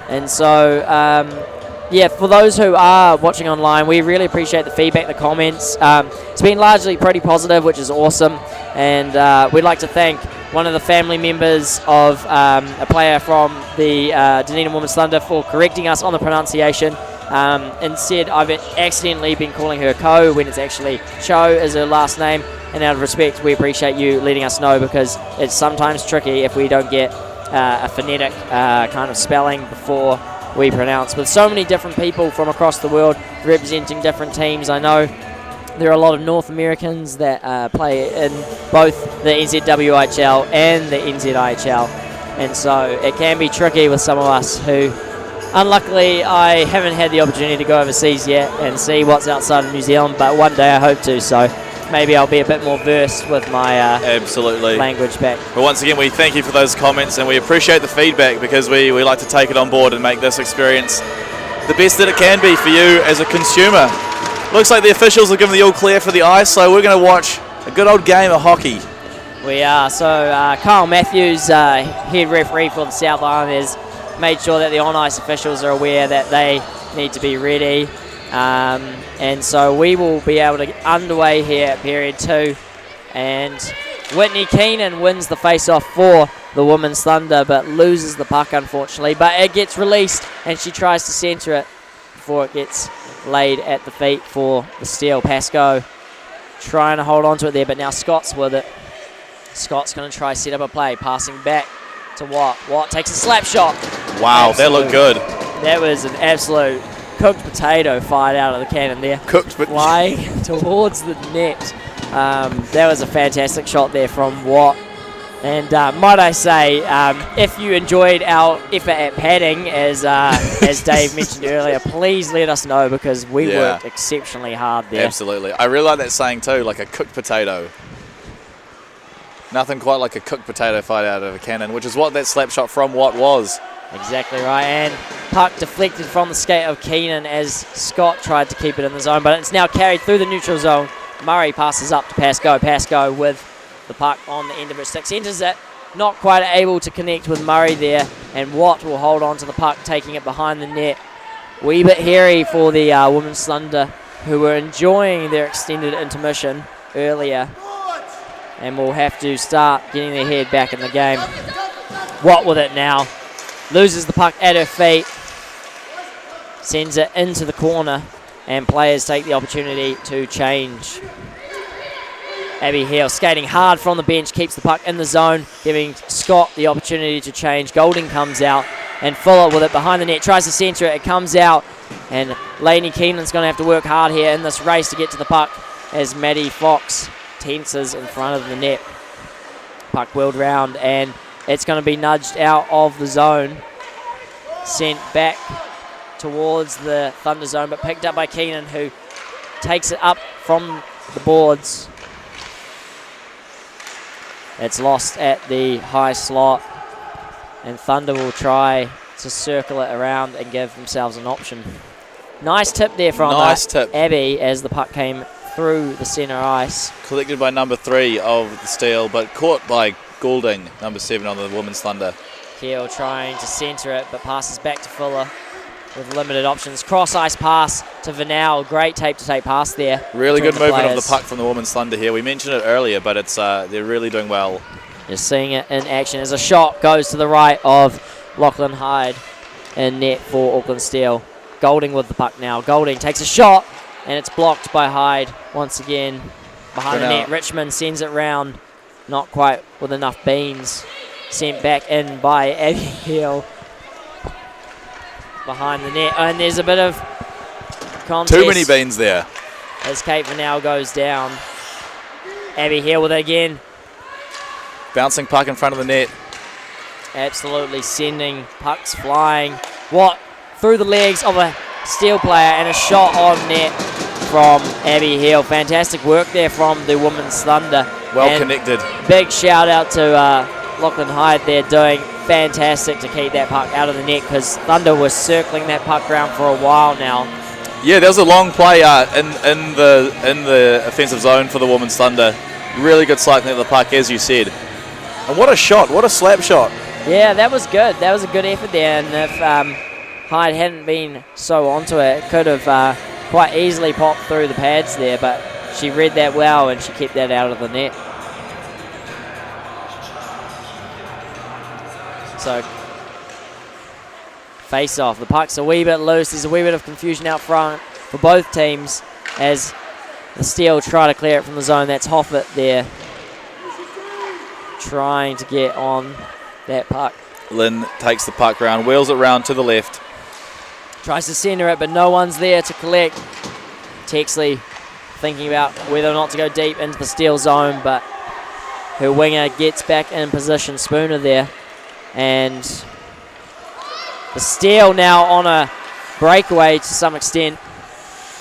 And so, yeah, for those who are watching online, we really appreciate the feedback, the comments. It's been largely pretty positive, which is awesome. And we'd like to thank one of the family members of a player from the Dunedin Women's Thunder for correcting us on the pronunciation. And said I've accidentally been calling her Ko when it's actually Cho is her last name. And out of respect, we appreciate you letting us know, because it's sometimes tricky if we don't get a phonetic kind of spelling before we pronounce. With so many different people from across the world representing different teams, I know there are a lot of North Americans that play in both the NZWIHL and the NZIHL, and so it can be tricky with some of us who, unluckily, I haven't had the opportunity to go overseas yet and see what's outside of New Zealand, but one day I hope to, so maybe I'll be a bit more versed with my absolutely language back. But once again, we thank you for those comments, and we appreciate the feedback, because we like to take it on board and make this experience the best that it can be for you as a consumer. Looks like the officials have given the all clear for the ice, so we're going to watch a good old game of hockey. We are. So Kyle Matthews, head referee for the South Islanders, made sure that the on-ice officials are aware that they need to be ready. And so we will be able to get underway here at period 2. And Whitney Keenan wins the face-off for the Women's Thunder, but loses the puck, unfortunately. But it gets released, and she tries to centre it before it gets laid at the feet for the steal. Pascoe trying to hold on to it there, but now Scott's with it. Scott's going to try set up a play, passing back to Watt. Watt takes a slap shot. Wow, that looked good. That was an absolute cooked potato fired out of the cannon there. Cooked, but flying towards the net. That was a fantastic shot there from Watt. And might I say, if you enjoyed our effort at padding, as Dave mentioned earlier, please let us know, because we worked exceptionally hard there. Absolutely. I really like that saying too, like a cooked potato. Nothing quite like a cooked potato fight out of a cannon, which is what that slap shot from Watt was. Exactly right. And puck deflected from the skate of Keenan as Scott tried to keep it in the zone, but it's now carried through the neutral zone. Murray passes up to Pascoe. Pascoe with the puck on the end of his stick, centres it, not quite able to connect with Murray there, and Watt will hold on to the puck, taking it behind the net. Wee bit hairy for the Women's Thunder, who were enjoying their extended intermission earlier, and will have to start getting their head back in the game. Watt with it now, loses the puck at her feet, sends it into the corner, and players take the opportunity to change. Abby Hill skating hard from the bench, keeps the puck in the zone, giving Scott the opportunity to change. Golding comes out, and Fuller with it behind the net, tries to centre it, it comes out, and Lainey Keenan's going to have to work hard here in this race to get to the puck as Maddie Fox tenses in front of the net. Puck wheeled round, and it's going to be nudged out of the zone, sent back towards the Thunder zone, but picked up by Keenan, who takes it up from the boards. It's lost at the high slot, and Thunder will try to circle it around and give themselves an option. Nice tip there from Abby as the puck came through the centre ice. Collected by number 3 of the Steel, but caught by Goulding, number 7 on the Women's Thunder. Keel trying to centre it, but passes back to Fuller with limited options. Cross-ice pass to Vanal. Great tape-to-tape pass there. Really good movement of the puck from the Women's Thunder here. We mentioned it earlier, but it's they're really doing well. You're seeing it in action as a shot goes to the right of Lachlan Hyde in net for Auckland Steel. Golding with the puck now. Golding takes a shot, and it's blocked by Hyde once again behind the net. Richmond sends it round, not quite with enough beans. Sent back in by Abby Hill behind the net, and there's a bit of contest. Too many beans there. As Kate Vanal goes down. Abby Hill with it again. Bouncing puck in front of the net. Absolutely sending pucks flying. What? Through the legs of a Steel player, and a shot on net from Abby Hill. Fantastic work there from the Women's Thunder. Well connected. Big shout out to Lachlan Hyde there, doing fantastic to keep that puck out of the net, because Thunder was circling that puck around for a while now. Yeah, there was a long play in the offensive zone for the Women's Thunder. Really good cycling of the puck, as you said. And what a shot! What a slap shot! Yeah, that was good. That was a good effort there, and if Hyde hadn't been so onto it, it could have quite easily popped through the pads there, but she read that well and she kept that out of the net. So, face off. The puck's a wee bit loose. There's a wee bit of confusion out front for both teams as the Steel try to clear it from the zone. That's Hoffett there trying to get on that puck. Lynn takes the puck round, wheels it round to the left. Tries to centre it, but no one's there to collect. Texley thinking about whether or not to go deep into the Steel zone, but her winger gets back in position. Spooner there. And the Steel now on a breakaway to some extent,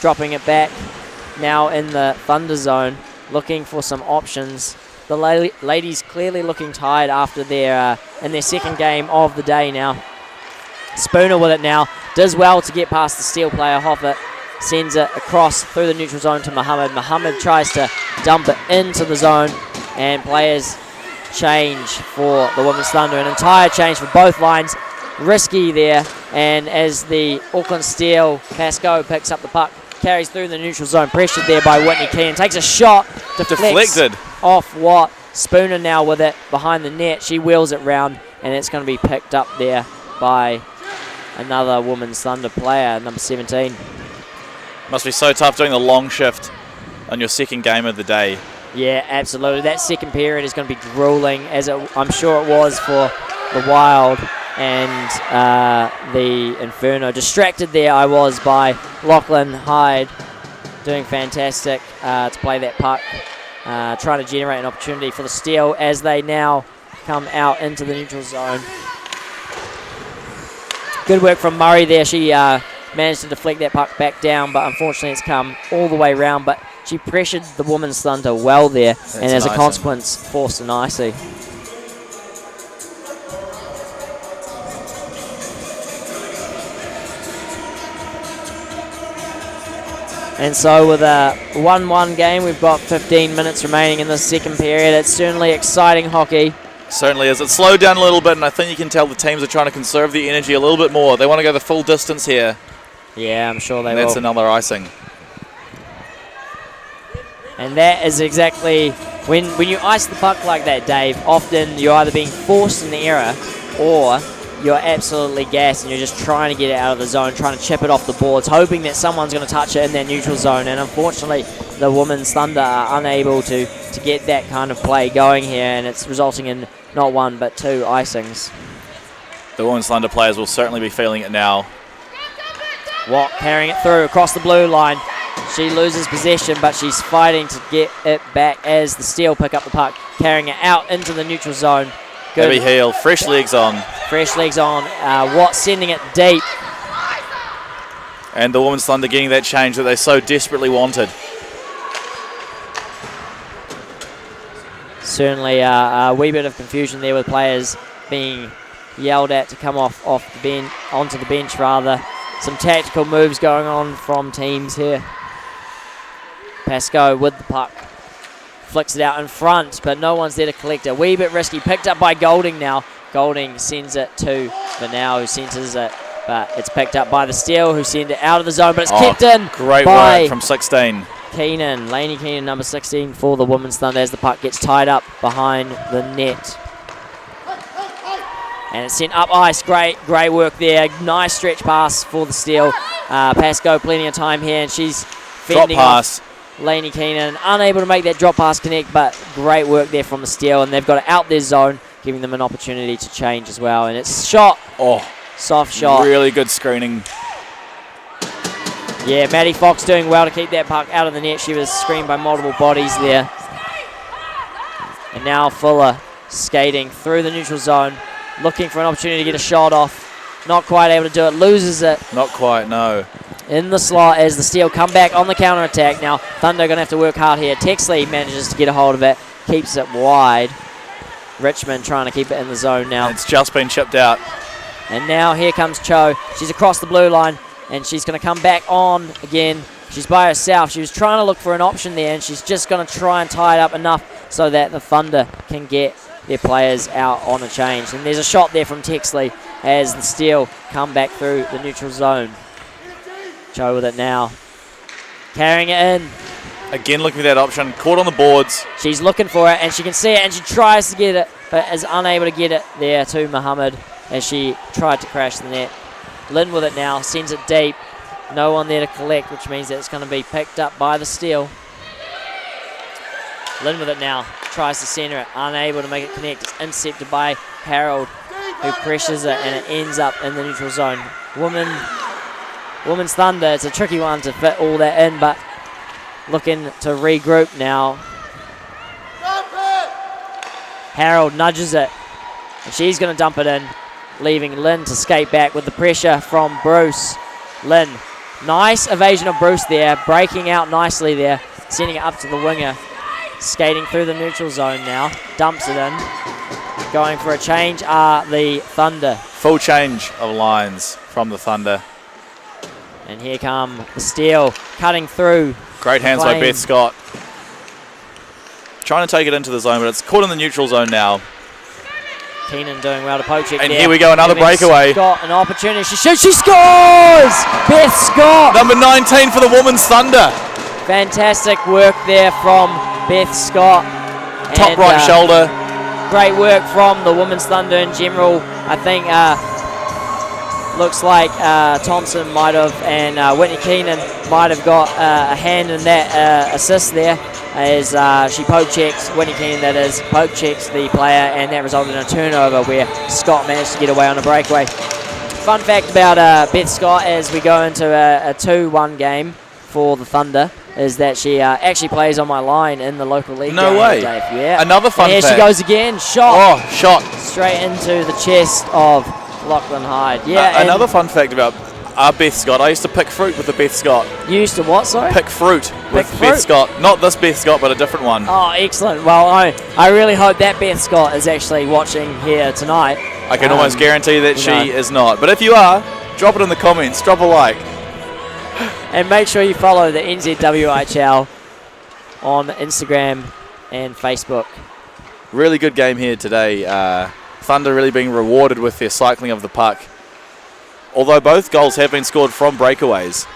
dropping it back now in the Thunder zone, looking for some options. The ladies clearly looking tired after their in their second game of the day now. Spooner with it now, does well to get past the Steel player. Hoffett sends it across through the neutral zone to Muhammad. Muhammad tries to dump it into the zone, and players change for the Women's Thunder. An entire change for both lines. Risky there, and as the Auckland Steel, Pascoe picks up the puck, carries through the neutral zone, pressured there by Whitney Keenan, takes a shot, deflected off Watt. Spooner now with it behind the net. She wheels it round, and it's going to be picked up there by another Women's Thunder player, number 17. Must be so tough doing the long shift on your second game of the day. Yeah, absolutely. That second period is going to be grueling, as I'm sure it was for the Wild and the Inferno. Distracted there I was by Lachlan Hyde, doing fantastic to play that puck trying to generate an opportunity for the steal as they now come out into the neutral zone. Good work from Murray there. She managed to deflect that puck back down, but unfortunately it's come all the way around. But she pressured the women's Thunder well there, and as a consequence, forced an icy. And so with a 1-1 game, we've got 15 minutes remaining in the second period. It's certainly exciting hockey. Certainly is. It's slowed down a little bit, and I think you can tell the teams are trying to conserve the energy a little bit more. They want to go the full distance here. Yeah, I'm sure they will. That's another icing. And that is exactly, when you ice the puck like that, Dave, often you're either being forced in the error or you're absolutely gassed and you're just trying to get it out of the zone, trying to chip it off the boards, hoping that someone's going to touch it in their neutral zone. And unfortunately, the women's Thunder are unable to get that kind of play going here, and it's resulting in not one but two icings. The women's Thunder players will certainly be feeling it now. Watt carrying it through across the blue line. She loses possession, but she's fighting to get it back as the Steel pick up the puck, carrying it out into the neutral zone. Good. Heavy heel, fresh legs on. Fresh legs on. Watt sending it deep. And the women's Thunder getting that change that they so desperately wanted. Certainly a wee bit of confusion there with players being yelled at to come off the bench, onto the bench rather. Some tactical moves going on from teams here. Pascoe with the puck. Flicks it out in front, but no one's there to collect it. A wee bit risky. Picked up by Golding now. Golding sends it to Vanau, who centres it. But it's picked up by the Steel, who send it out of the zone. But it's kept in great by work from 16. Keenan. Lainey Keenan, number 16 for the women's Thunder, as the puck gets tied up behind the net. And it's sent up ice. Great work there. Nice stretch pass for the Steel. Pascoe plenty of time here, and she's fending off Lainey Keenan. Unable to make that drop pass connect, but great work there from the Steel, and they've got it out their zone, giving them an opportunity to change as well. And it's shot. Oh, soft shot. Really good screening. Yeah, Maddie Fox doing well to keep that puck out of the net. She was screened by multiple bodies there. And now Fuller skating through the neutral zone, looking for an opportunity to get a shot off. Not quite able to do it. Loses it. Not quite, no. In the slot as the Steel come back on the counter-attack. Now Thunder are going to have to work hard here. Texley manages to get a hold of it. Keeps it wide. Richmond trying to keep it in the zone now. It's just been chipped out. And now here comes Cho. She's across the blue line, and she's going to come back on again. She's by herself. She was trying to look for an option there, and she's just going to try and tie it up enough so that the Thunder can get their players out on a change. And there's a shot there from Texley as the Steel come back through the neutral zone. Cho with it now. Carrying it in. Again, looking for that option. Caught on the boards. She's looking for it, and she can see it, and she tries to get it, but is unable to get it there to Muhammad as she tried to crash the net. Lynn with it now. Sends it deep. No one there to collect, which means that it's going to be picked up by the Steel. Lynn with it now. Tries to center it. Unable to make it connect. It's intercepted by Harold, who pressures it, and it ends up in the neutral zone. Women's Thunder, it's a tricky one to fit all that in, but looking to regroup now. Harold nudges it, and she's going to dump it in, leaving Lynn to skate back with the pressure from Bruce. Lynn, nice evasion of Bruce there, breaking out nicely there, sending it up to the winger. Skating through the neutral zone now, dumps it in. Going for a change are the Thunder. Full change of lines from the Thunder. And here come the Steel, cutting through. Great hands by Beth Scott. Trying to take it into the zone, but it's caught in the neutral zone now. Keenan doing well to poach it. And here we go, another breakaway. Got an opportunity. She shoots, she scores! Beth Scott! Number 19 for the women's Thunder. Fantastic work there from Beth Scott. Top right shoulder. Great work from the women's Thunder in general. I think looks like Thompson might have, and Whitney Keenan might have got a hand in that assist there, as she poke checks, Whitney Keenan that is, poke checks the player, and that resulted in a turnover where Scott managed to get away on a breakaway. Fun fact about Beth Scott as we go into a 2-1 game. for the Thunder is that she actually plays on my line in the local league. No game way. today. Yeah. Another fun and here fact. she goes again. Shot. Oh, shot. Straight into the chest of Lachlan Hyde. Yeah. Another fun fact about Beth Scott. I used to pick fruit with the Beth Scott. You used to what, sorry? Pick fruit with Pick Beth fruit? Scott. Not this Beth Scott, but a different one. Oh, excellent. Well, I really hope that Beth Scott is actually watching here tonight. I can almost guarantee that she know. is not. But if you are, drop it in the comments. Drop a like. And make sure you follow the NZWIHL on Instagram and Facebook. Really good game here today. Thunder really being rewarded with their cycling of the puck. Although both goals have been scored from breakaways.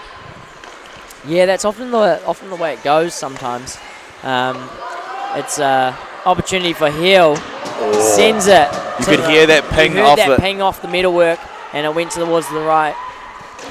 Yeah, that's often the way it goes sometimes. It's an opportunity for Hill. Sends it. You could hear that ping off the ping off the metalwork, and it went towards the right.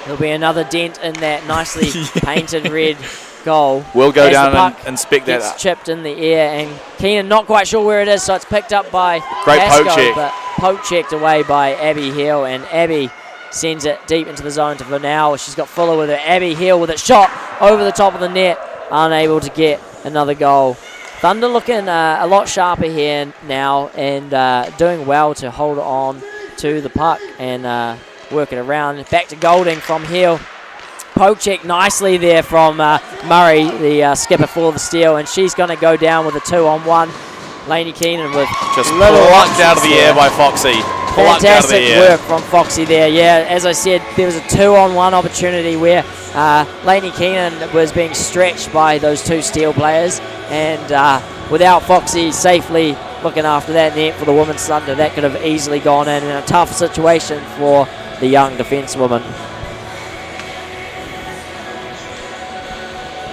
There'll be another dent in that nicely painted red goal. We'll go As down the puck and inspect that. gets chipped in the air, and Keenan not quite sure where it is, so it's picked up by Great Pascoe, poke check. but poke checked away by Abby Hill, and Abby sends it deep into the zone to Vernal. She's got Fuller with it. Abby Hill with it shot over the top of the net, unable to get another goal. Thunder looking a lot sharper here now, and doing well to hold on to the puck and work it around. Back to Golding from Hill. Poke check nicely there from Murray, the skipper for the Steel, and she's going to go down with a 2-on-1. Lainey Keenan with just little plucked out of the air by Foxy. Plucked out of the fantastic air. work from Foxy there. Yeah, as I said, there was a 2-on-1 opportunity where Lainey Keenan was being stretched by those two Steel players, and without Foxy safely looking after that net for the women's Thunder, that could have easily gone in a tough situation for the young defencewoman.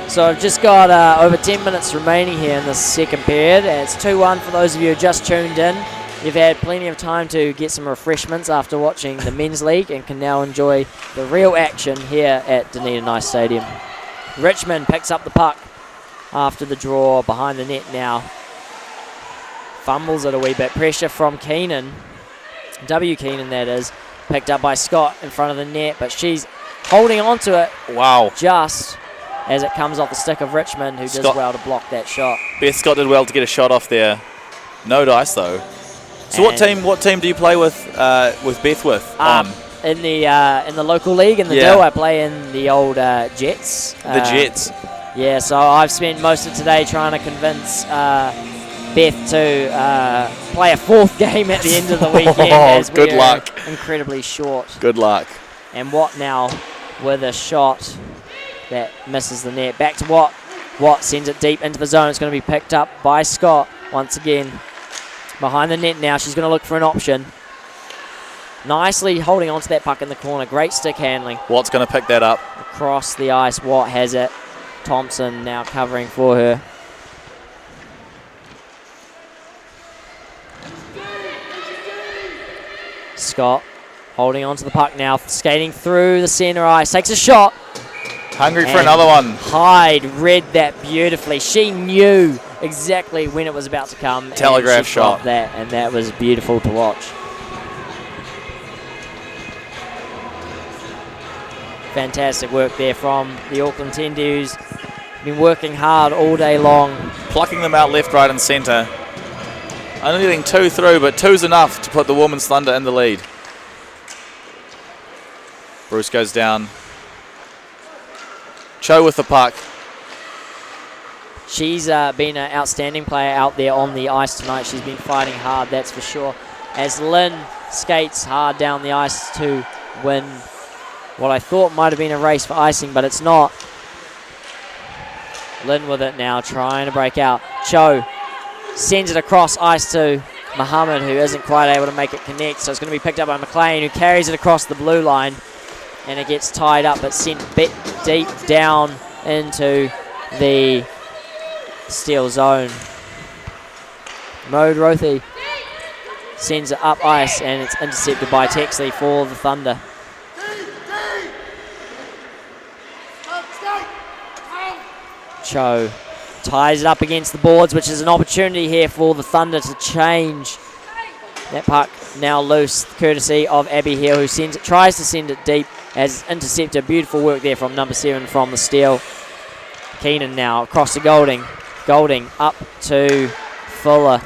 So I've just got over 10 minutes remaining here in the second period. And it's 2-1 for those of you who just tuned in. You've had plenty of time to get some refreshments after watching the men's league and can now enjoy the real action here at Dunedin Ice Stadium. Richmond picks up the puck after the draw behind the net now. Fumbles it a wee bit. Pressure from Keenan. W. Keenan, that is. Picked up by Scott in front of the net, but she's holding on to it. Wow. Just as it comes off the stick of Richmond, who does well to block that shot. Beth Scott did well to get a shot off there. No dice though. So what team do you play with Beth with? In the local league in the Dill, I play in the old Jets. The Jets. Yeah, so I've spent most of today trying to convince Beth to play a fourth game at the end of the weekend. As good we're luck. Incredibly short. Good luck. And Watt now with a shot that misses the net. Back to Watt. Watt sends it deep into the zone. It's going to be picked up by Scott once again. Behind the net now. She's going to look for an option. Nicely holding onto that puck in the corner. Great stick handling. Watt's going to pick that up. Across the ice. Watt has it. Thompson now covering for her. Scott holding onto the puck now. Skating through the center ice. Takes a shot. Hungry for another one. Hyde read that beautifully. She knew exactly when it was about to come. Telegraph and she shot. got that, and that was beautiful to watch. Fantastic work there from the Auckland Tendies. Been working hard all day long. Plucking them out left, right and centre. Only getting 2 through, but 2's enough to put the Women's Thunder in the lead. Bruce goes down. Cho with the puck. She's been an outstanding player out there on the ice tonight. She's been fighting hard, that's for sure. As Lynn skates hard down the ice to win what I thought might have been a race for icing, but it's not. Lynn with it now, trying to break out. Cho sends it across ice to Muhammad, who isn't quite able to make it connect. So it's going to be picked up by McLean, who carries it across the blue line. And it gets tied up, but sent bit deep down into the Steel zone. Mode Rothy sends it up ice, and it's intercepted by Texley for the Thunder. Cho ties it up against the boards, which is an opportunity here for the Thunder to change. That puck now loose, courtesy of Abby Hill, who tries to send it deep as interceptor. Beautiful work there from number 7 from the Steel. Keenan now across to Golding. Golding up to Fuller.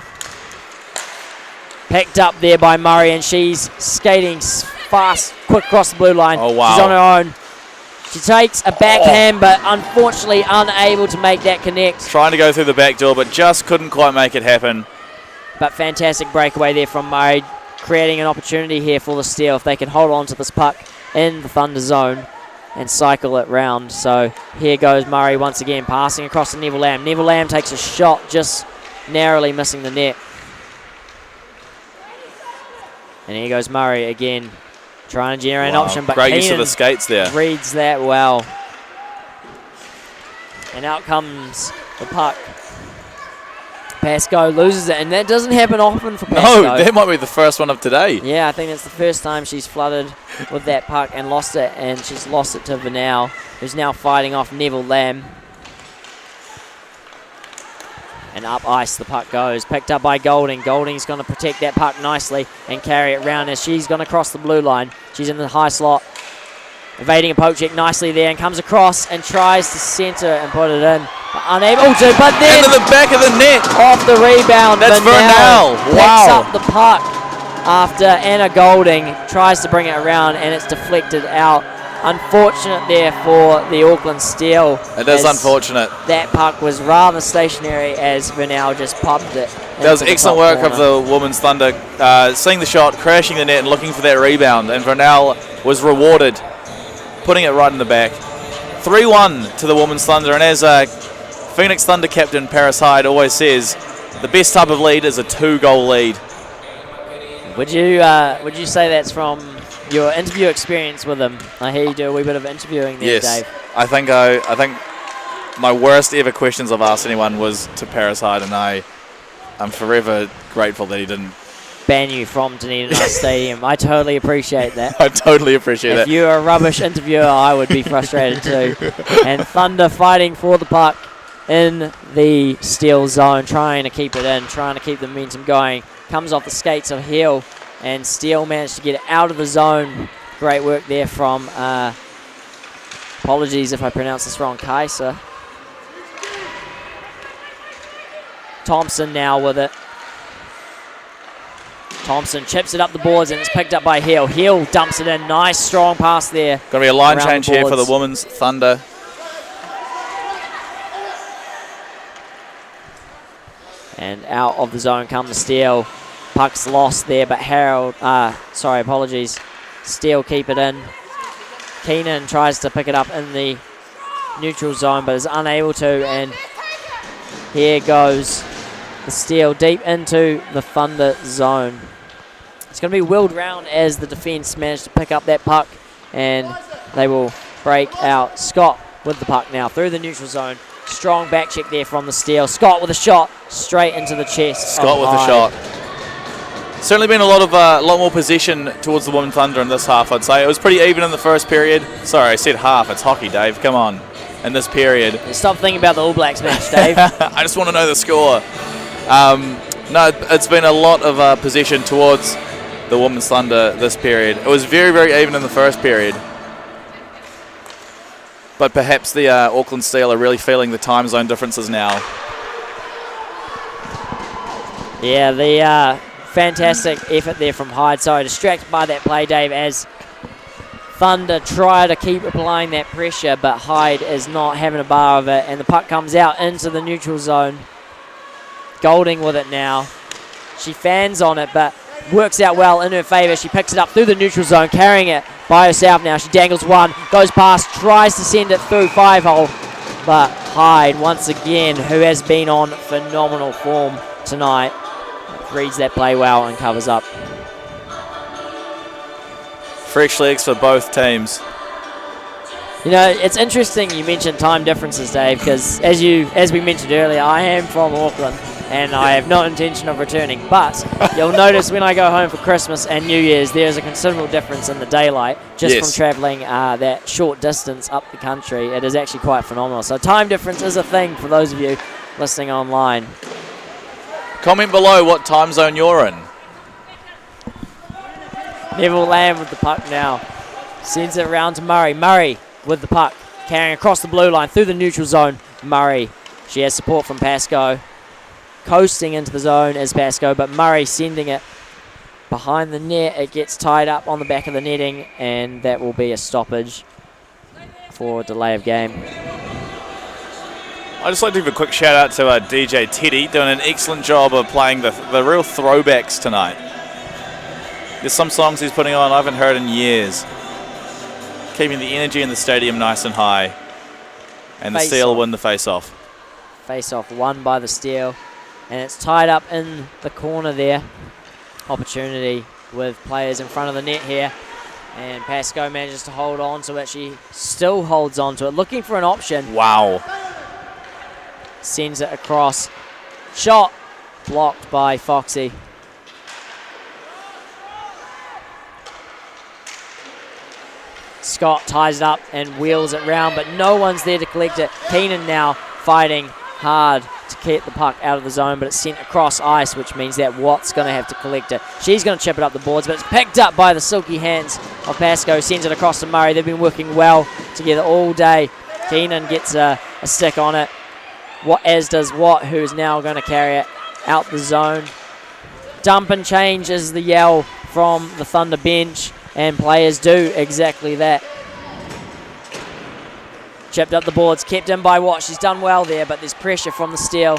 Picked up there by Murray, and she's skating fast, quick across the blue line. Oh, wow. She's on her own. She takes a backhand, but unfortunately unable to make that connect. Trying to go through the back door, but just couldn't quite make it happen. But fantastic breakaway there from Murray, creating an opportunity here for the Steel if they can hold on to this puck in the Thunder zone and cycle it round. So here goes Murray once again, passing across to Neville Lamb. Neville Lamb takes a shot, just narrowly missing the net. And here goes Murray again, trying to generate an option, but great use of Keenan the skates there. reads that well. And out comes the puck. Pascoe loses it, and that doesn't happen often for Pascoe. No, that might be the first one of today. Yeah, I think it's the first time she's flooded with that puck and lost it, and she's lost it to Vanel, who's now fighting off Neville Lamb. And up ice the puck goes, picked up by Golding. Golding's going to protect that puck nicely and carry it round as she's going to cross the blue line. She's in the high slot, evading a poke check nicely there, and comes across and tries to centre and put it in. But unable to, but then into the back of the net. Off the rebound, That's Vanel. picks Wow. up the puck after Anna Golding tries to bring it around, and it's deflected out. Unfortunate there for the Auckland Steel. It is unfortunate. That puck was rather stationary as Vanel just popped it. That was excellent work of the Women's Thunder, seeing the shot, crashing the net and looking for that rebound, and Vanel was rewarded, putting it right in the back. 3-1 to the Women's Thunder, and as Phoenix Thunder captain Paris Hyde always says, the best type of lead is a 2-goal lead. Would you say that's from your interview experience with him? I hear you do a wee bit of interviewing there, Yes, Dave. I think my worst ever questions I've asked anyone was to Paris Hyde, and I'm forever grateful that he didn't ban you from Dunedin Stadium. I totally appreciate that. I totally appreciate that. If you're a rubbish interviewer, I would be frustrated too. And Thunder fighting for the puck in the Steel zone, trying to keep it in, trying to keep the momentum going. Comes off the skates of Hill, and Steel managed to get it out of the zone. Great work there from, apologies if I pronounce this wrong, Kaiser. Thompson now with it. Thompson chips it up the boards, and it's picked up by Hill. Hill dumps it in. Nice, strong pass there. Going to be a line around change the here for the boards. Women's Thunder. And out of the zone come the Steel. Puck's lost there, but Steel keep it in. Keenan tries to pick it up in the neutral zone, but is unable to, and here goes the Steel deep into the Thunder zone. It's going to be wheeled round as the defence managed to pick up that puck, and they will break out. Scott with the puck now through the neutral zone. Strong back check there from the Steel. Scott with a shot straight into the chest. Scott with the shot. Certainly been a lot more possession towards the Women's Thunder in this half, I'd say. It was pretty even in the first period. Sorry, I said half. It's hockey, Dave. Come on. In this period. Stop thinking about the All Blacks match, Dave. I just want to know the score. No, it's been a lot of possession towards the Women's Thunder this period. It was very, very even in the first period. But perhaps the Auckland Steel are really feeling the time zone differences now. Yeah, the fantastic effort there from Hyde. Sorry, distracted by that play, Dave, as Thunder try to keep applying that pressure, but Hyde is not having a bar of it, and the puck comes out into the neutral zone. Golding with it now. She fans on it, but works out well in her favour. She picks it up through the neutral zone, carrying it by herself now. She dangles one, goes past, tries to send it through 5-hole, but Hyde, once again, who has been on phenomenal form tonight, reads that play well and covers up. Fresh legs for both teams. You know, it's interesting you mentioned time differences, Dave, because as we mentioned earlier, I am from Auckland and I have no intention of returning. But you'll notice when I go home for Christmas and New Year's, there's a considerable difference in the daylight just from travelling that short distance up the country. It is actually quite phenomenal. So time difference is a thing for those of you listening online. Comment below what time zone you're in. Neville Lamb with the puck now. Sends it around to Murray. Murray with the puck, carrying across the blue line through the neutral zone. Murray. She has support from Pascoe. Coasting into the zone is Pascoe, but Murray sending it behind the net. It gets tied up on the back of the netting, and that will be a stoppage for delay of game. I'd just like to give a quick shout out to DJ Teddy, doing an excellent job of playing the real throwbacks tonight. There's some songs he's putting on I haven't heard in years. Keeping the energy in the stadium nice and high. And the Steel win the face-off. Face-off won by the Steel. And it's tied up in the corner there. Opportunity with players in front of the net here. And Pascoe manages to hold on to it. She still holds on to it, looking for an option. Wow. Sends it across. Shot blocked by Foxy. Scott ties it up and wheels it round, but no one's there to collect it. Keenan now fighting hard to keep the puck out of the zone, but it's sent across ice, which means that Watt's going to have to collect it. She's going to chip it up the boards, but it's picked up by the silky hands of Pascoe. Sends it across to Murray. They've been working well together all day. Keenan gets a stick on it, as does Watt, who's now going to carry it out the zone. Dump and change is the yell from the Thunder bench, and players do exactly that. Chipped up the boards, kept in by Watt. She's done well there, but there's pressure from the Steel,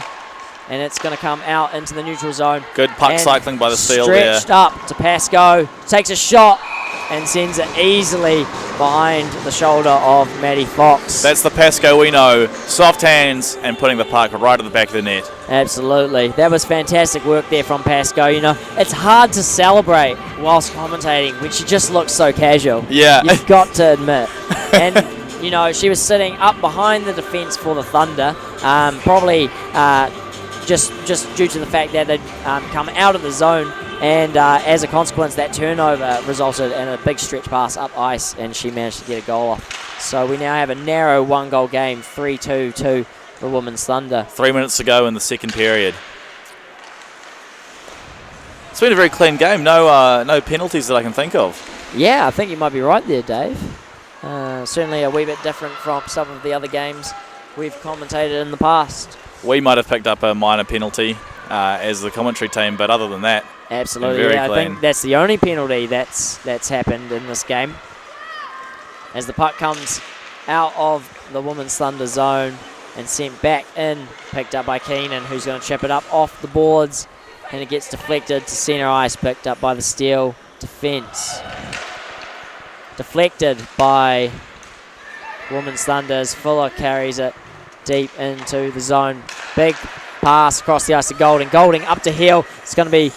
and it's going to come out into the neutral zone. Good puck and cycling by the Steel there. Stretched up to Pascoe, takes a shot and sends it easily behind the shoulder of Maddie Fox. That's the Pascoe we know. Soft hands and putting the puck right at the back of the net. Absolutely. That was fantastic work there from Pascoe. You know, it's hard to celebrate whilst commentating when she just looks so casual. Yeah. You've got to admit. And, you know, she was sitting up behind the defence for the Thunder, probably just due to the fact that they'd come out of the zone. And as a consequence, that turnover resulted in a big stretch pass up ice, and she managed to get a goal off. So we now have a narrow one-goal game, 3-2 to the Women's Thunder. 3 minutes to go in the second period. It's been a very clean game. No penalties that I can think of. Yeah, I think you might be right there, Dave. Certainly a wee bit different from some of the other games we've commentated in the past. We might have picked up a minor penalty as the commentary team, but other than that, absolutely, yeah, I think that's the only penalty that's happened in this game. As the puck comes out of the Women's Thunder zone and sent back in, picked up by Keenan, who's going to chip it up off the boards, and it gets deflected to centre ice, picked up by the Steel defence. Deflected by Women's Thunder as Fuller carries it deep into the zone. Big pass across the ice to Golding. Golding up to Heel. It's going to be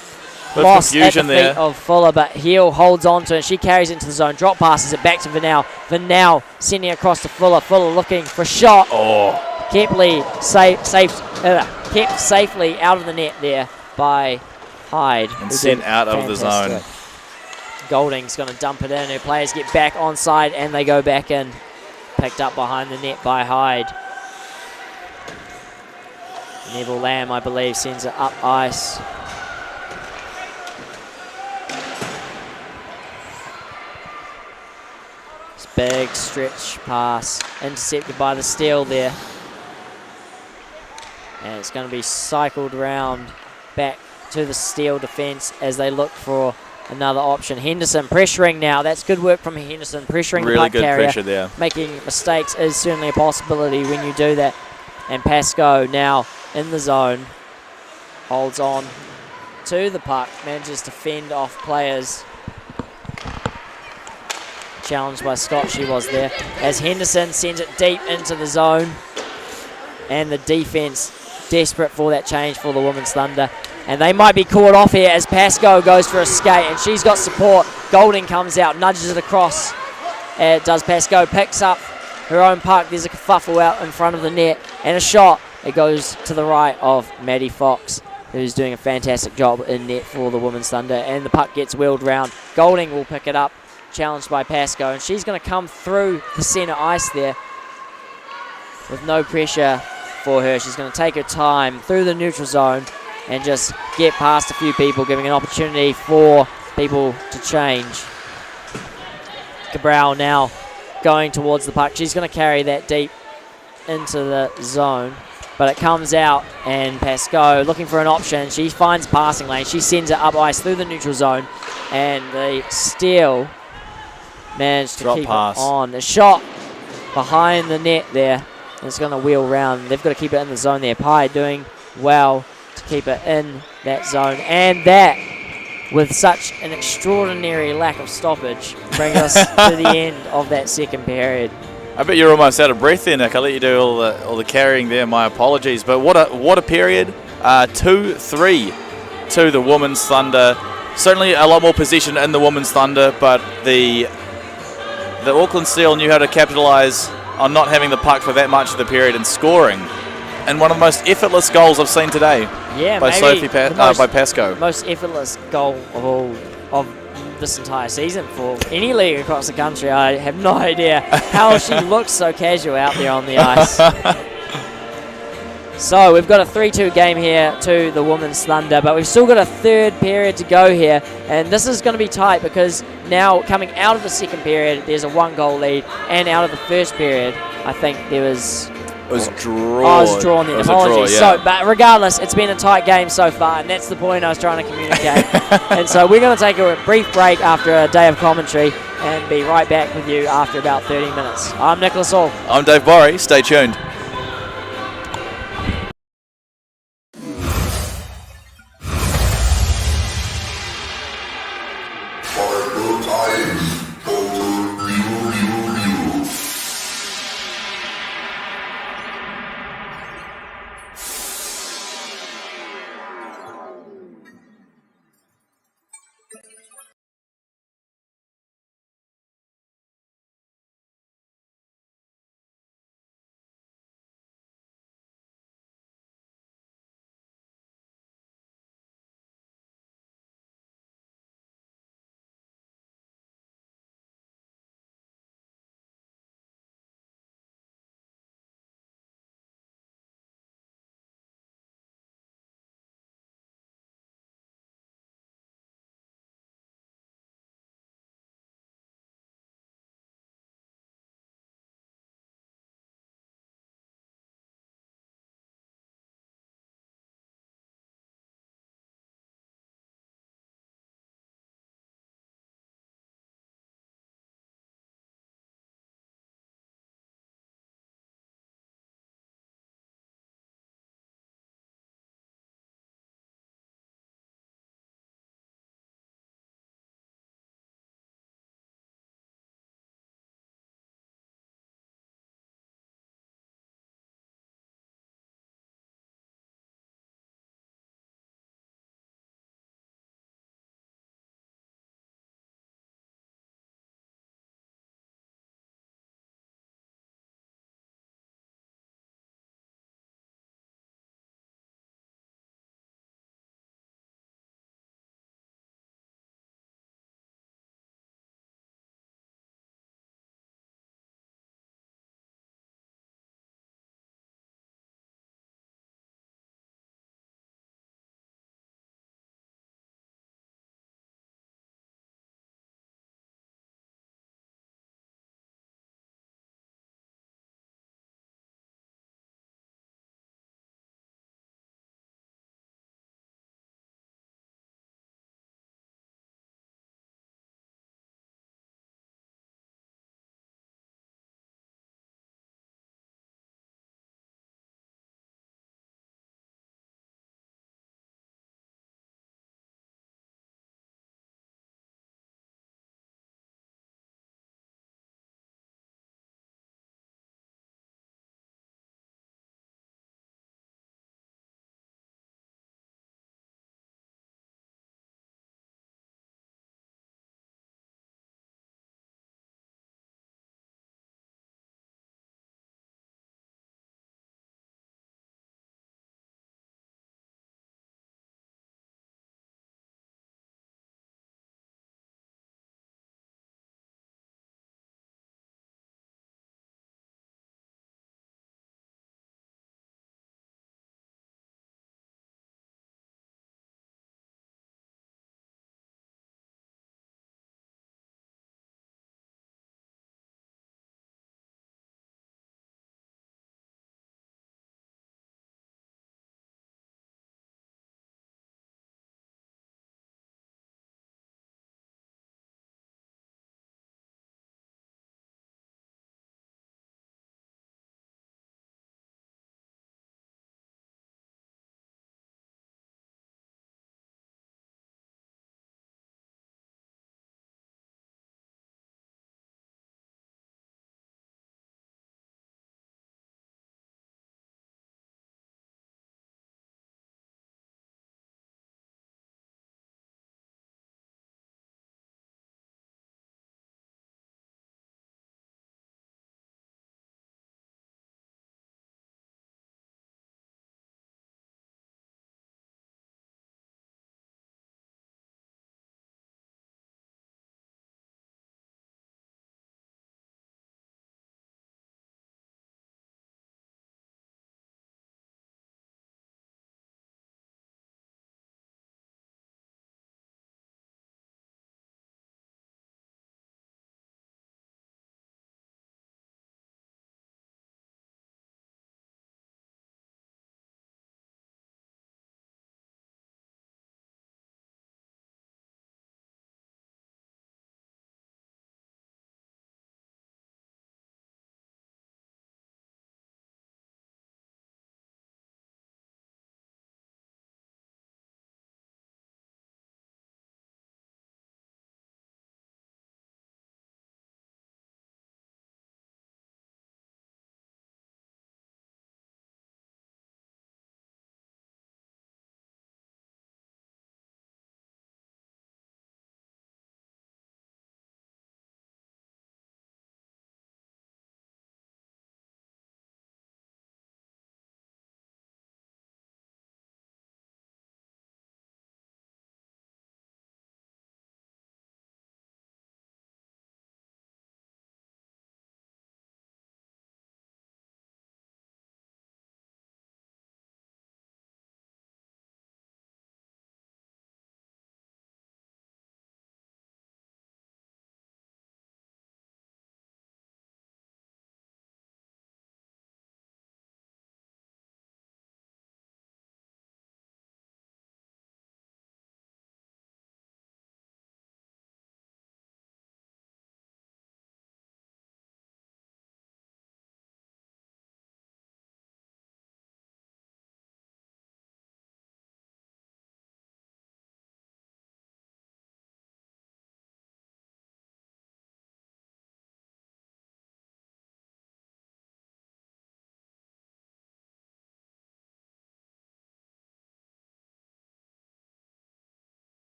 lost at the feet of Fuller, but Heel holds on to it. She carries into the zone. Drop passes it back to Vernell. Vernell sending it across to Fuller. Fuller looking for a shot. Oh. Kept safely out of the net there by Hyde. And sent out of the zone. Golding's going to dump it in. Her players get back onside and they go back in. Picked up behind the net by Hyde. Neville Lamb, I believe, sends it up ice. This big stretch pass intercepted by the Steel there. And it's going to be cycled round back to the Steel defence as they look for another option. Henderson pressuring now. That's good work from Henderson, pressuring the puck carrier. Really good pressure there. Making mistakes is certainly a possibility when you do that. And Pascoe now in the zone, holds on to the puck, manages to fend off players. Challenged by Scott, she was there. As Henderson sends it deep into the zone. And the defence desperate for that change for the Women's Thunder. And they might be caught off here as Pascoe goes for a skate, and she's got support. Golding comes out, nudges it across. It does Pascoe, picks up her own puck. There's a kerfuffle out in front of the net, and a shot. It goes to the right of Maddie Fox, who's doing a fantastic job in net for the Women's Thunder, and the puck gets wheeled round. Golding will pick it up, challenged by Pascoe, and she's going to come through the centre ice there with no pressure for her. She's going to take her time through the neutral zone and just get past a few people, giving an opportunity for people to change. Cabral now going towards the puck. She's going to carry that deep into the zone, but it comes out, and Pascoe looking for an option. She finds passing lane. She sends it up ice through the neutral zone, and the Steel managed to keep it on. The shot behind the net there. It's going to wheel round. They've got to keep it in the zone there. Pai doing well to keep it in that zone. And that, with such an extraordinary lack of stoppage, brings us to the end of that second period. I bet you're almost out of breath there, Nick. I let you do all the carrying there. My apologies. But what a period. 2-3 to the Women's Thunder. Certainly a lot more possession in the Women's Thunder, but the Auckland Steel knew how to capitalise on not having the puck for that much of the period and scoring. And one of the most effortless goals I've seen today. Yeah, by by Pascoe. Most effortless goal of this entire season for any league across the country. I have no idea how she looks so casual out there on the ice. So we've got a 3-2 game here to the Women's Thunder, but we've still got a third period to go here, and this is going to be tight because now coming out of the second period, there's a 1-goal lead, and out of the first period, I think there was... It was drawn. Oh, it was drawn then. Apologies. Draw, yeah. So, but regardless, it's been a tight game so far, and that's the point I was trying to communicate. And so we're going to take a brief break after a day of commentary and be right back with you after about 30 minutes. I'm Nicholas Hall. I'm Dave Borry. Stay tuned.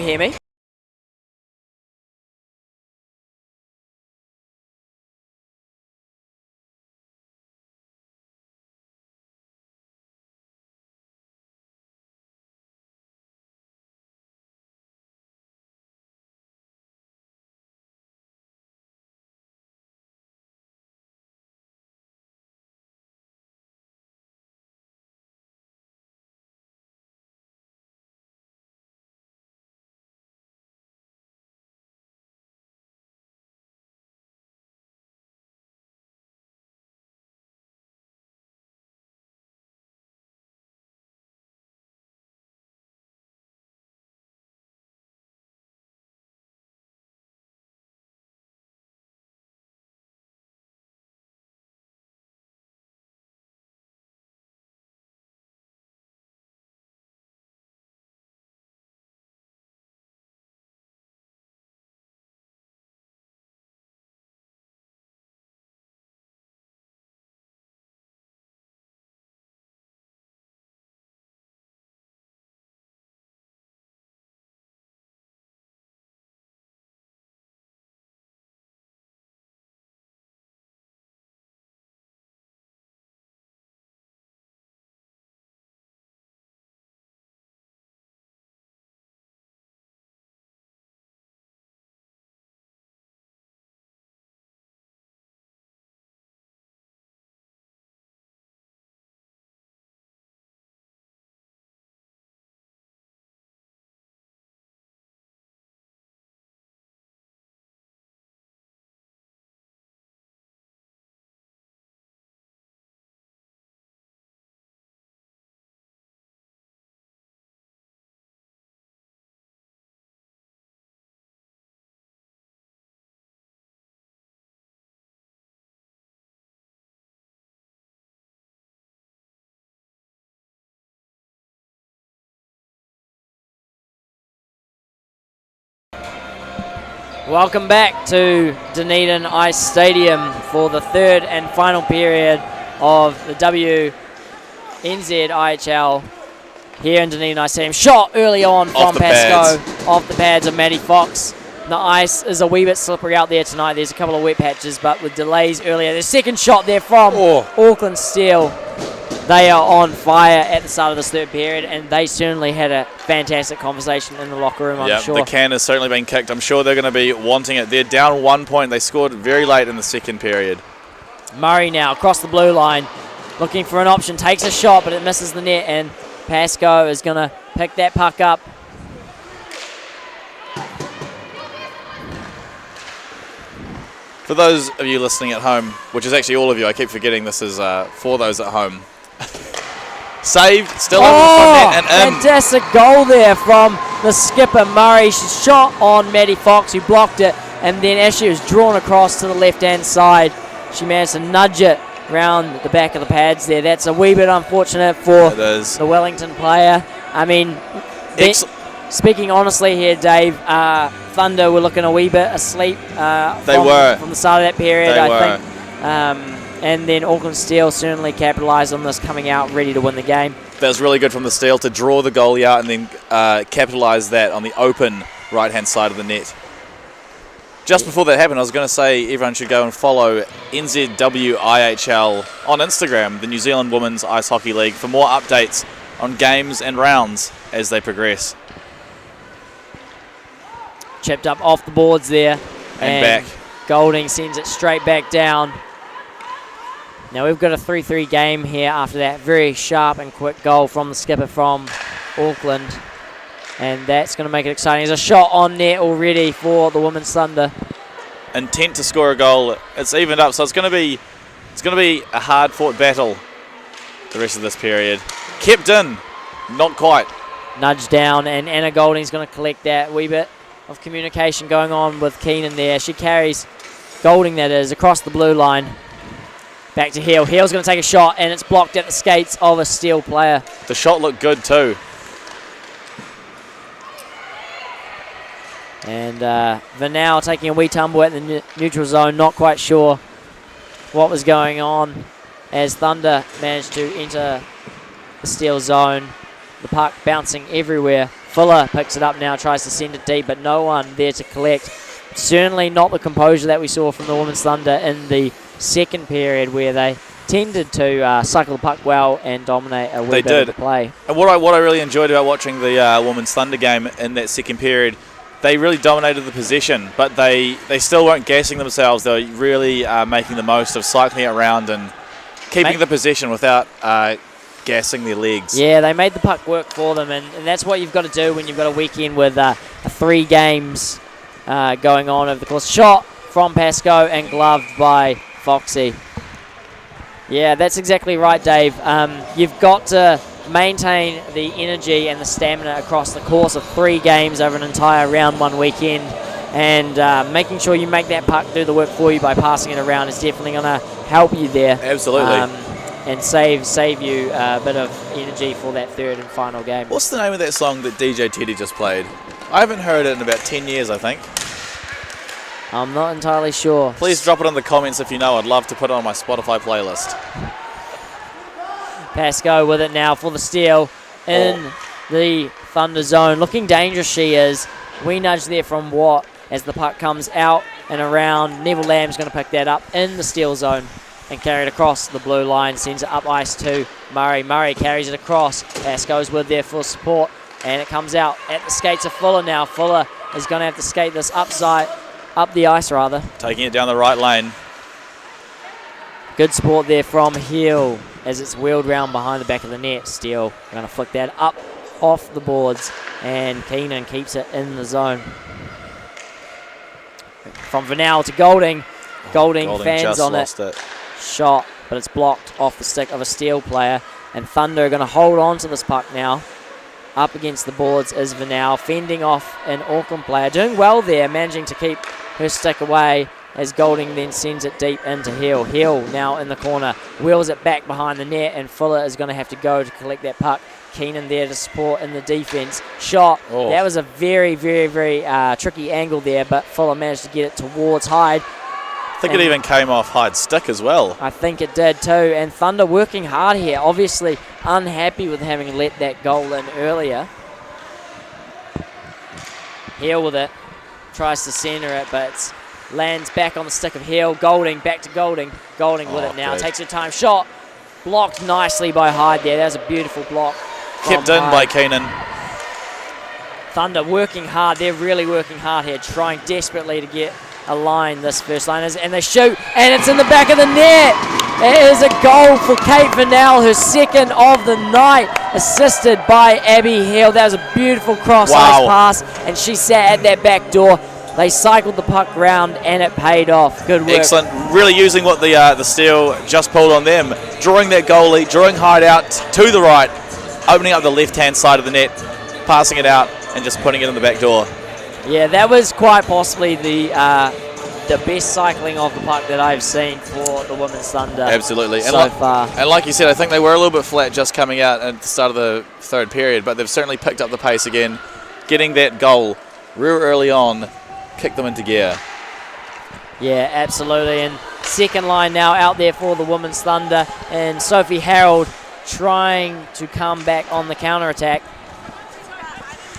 you hear me? Welcome back to Dunedin Ice Stadium for the third and final period of the NZWIHL here in Dunedin Ice Stadium. Shot early on from Pascoe off the pads of Maddie Fox. The ice is a wee bit slippery out there tonight. There's a couple of wet patches, but with delays earlier. The second shot there from Auckland Steel. They are on fire at the start of this third period, and they certainly had a fantastic conversation in the locker room, I'm sure. The can has certainly been kicked. I'm sure they're going to be wanting it. They're down 1 point. They scored very late in the second period. Murray now across the blue line, looking for an option, takes a shot, but it misses the net, and Pascoe is going to pick that puck up. For those of you listening at home, which is actually all of you, I keep forgetting this is for those at home. Saved, still over the front net, and fantastic goal there from the skipper Murray. She shot on Maddie Fox, who blocked it, and then as she was drawn across to the left-hand side, she managed to nudge it round the back of the pads there. That's a wee bit unfortunate for the Wellington player. I mean, speaking honestly here, Dave, Thunder were looking a wee bit asleep from the start of that period, I think. And then Auckland Steel certainly capitalised on this, coming out ready to win the game. That was really good from the Steel to draw the goalie out and then capitalise that on the open right-hand side of the net. Just before that happened, I was going to say everyone should go and follow NZWIHL on Instagram, the New Zealand Women's Ice Hockey League, for more updates on games and rounds as they progress. Chipped up off the boards there. And back. Golding sends it straight back down. Now we've got a 3-3 game here after that very sharp and quick goal from the skipper from Auckland. And that's going to make it exciting. There's a shot on net already for the Women's Thunder. Intent to score a goal. It's evened up, so it's going to be a hard-fought battle the rest of this period. Kept in, not quite. Nudged down, and Anna Golding's going to collect that wee bit of communication going on with Keenan there. She carries Golding, that is, across the blue line. Back to Hill. Hill's going to take a shot, and it's blocked at the skates of a Steel player. The shot looked good too. And Vanal taking a wee tumble at the neutral zone, not quite sure what was going on as Thunder managed to enter the Steel zone. The puck bouncing everywhere. Fuller picks it up now, tries to send it deep, but no one there to collect. Certainly not the composure that we saw from the Women's Thunder in the second period, where they tended to cycle the puck well and dominate a wee bit of the play. And what I really enjoyed about watching the Women's Thunder game in that second period, they really dominated the possession, but they still weren't gassing themselves. They were really making the most of cycling it around and keeping the possession without gassing their legs. Yeah, they made the puck work for them, and that's what you've got to do when you've got a weekend with 3 games going on over the course. Shot from Pascoe and gloved by Foxy. Yeah, that's exactly right, Dave. You've got to maintain the energy and the stamina across the course of 3 games over an entire round 1 weekend, and making sure you make that puck do the work for you by passing it around is definitely going to help you there. Absolutely. And save you a bit of energy for that third and final game. What's the name of that song that DJ Teddy just played? I haven't heard it in about 10 years, I think. I'm not entirely sure. Please drop it in the comments if you know. I'd love to put it on my Spotify playlist. Pascoe with it now for the steal in the Thunder zone. Looking dangerous she is. We nudge there from Watt as the puck comes out and around. Neville Lamb's going to pick that up in the steal zone and carry it across the blue line. Sends it up ice to Murray. Murray carries it across. Pascoe's with there for support. And it comes out at the skates of Fuller now. Fuller is going to have to skate this up the ice rather. Taking it down the right lane. Good support there from Hill as it's wheeled round behind the back of the net. Steele going to flick that up off the boards, and Keenan keeps it in the zone. From Vanal to Golding. Golding fans on it. Shot, but it's blocked off the stick of a Steele player, and Thunder are going to hold on to this puck now. Up against the boards is Vanal, fending off an Auckland player. Doing well there, managing to keep her stick away as Golding then sends it deep into Hill. Hill now in the corner, wheels it back behind the net, and Fuller is going to have to go to collect that puck. Keenan there to support in the defense. Shot. Oh. That was a very, very, very tricky angle there, but Fuller managed to get it towards Hyde. I think it even came off Hyde's stick as well. I think it did too. And Thunder working hard here. Obviously unhappy with having let that goal in earlier. Hill with it. Tries to centre it, but lands back on the stick of Hill. Golding, back to Golding. Golding with it now. Takes her time. Shot. Blocked nicely by Hyde there. That was a beautiful block. Kept in by Keenan. Thunder working hard. They're really working hard here. Trying desperately to get a line, this first line is, and they shoot, and it's in the back of the net. It is a goal for Kate Vanel, her second of the night, assisted by Abby Hill. That was a beautiful cross-ice pass, and she sat at that back door. They cycled the puck round, and it paid off. Good work. Excellent. Really using what the steal just pulled on them. Drawing that goalie, drawing Hyde out to the right, opening up the left-hand side of the net, passing it out, and just putting it in the back door. Yeah, that was quite possibly the best cycling of the puck that I've seen for the Women's Thunder. Absolutely. So far. And like you said, I think they were a little bit flat just coming out at the start of the third period, but they've certainly picked up the pace again. Getting that goal real early on kicked them into gear. Yeah, absolutely. And second line now out there for the Women's Thunder, and Sophie Harold trying to come back on the counter-attack.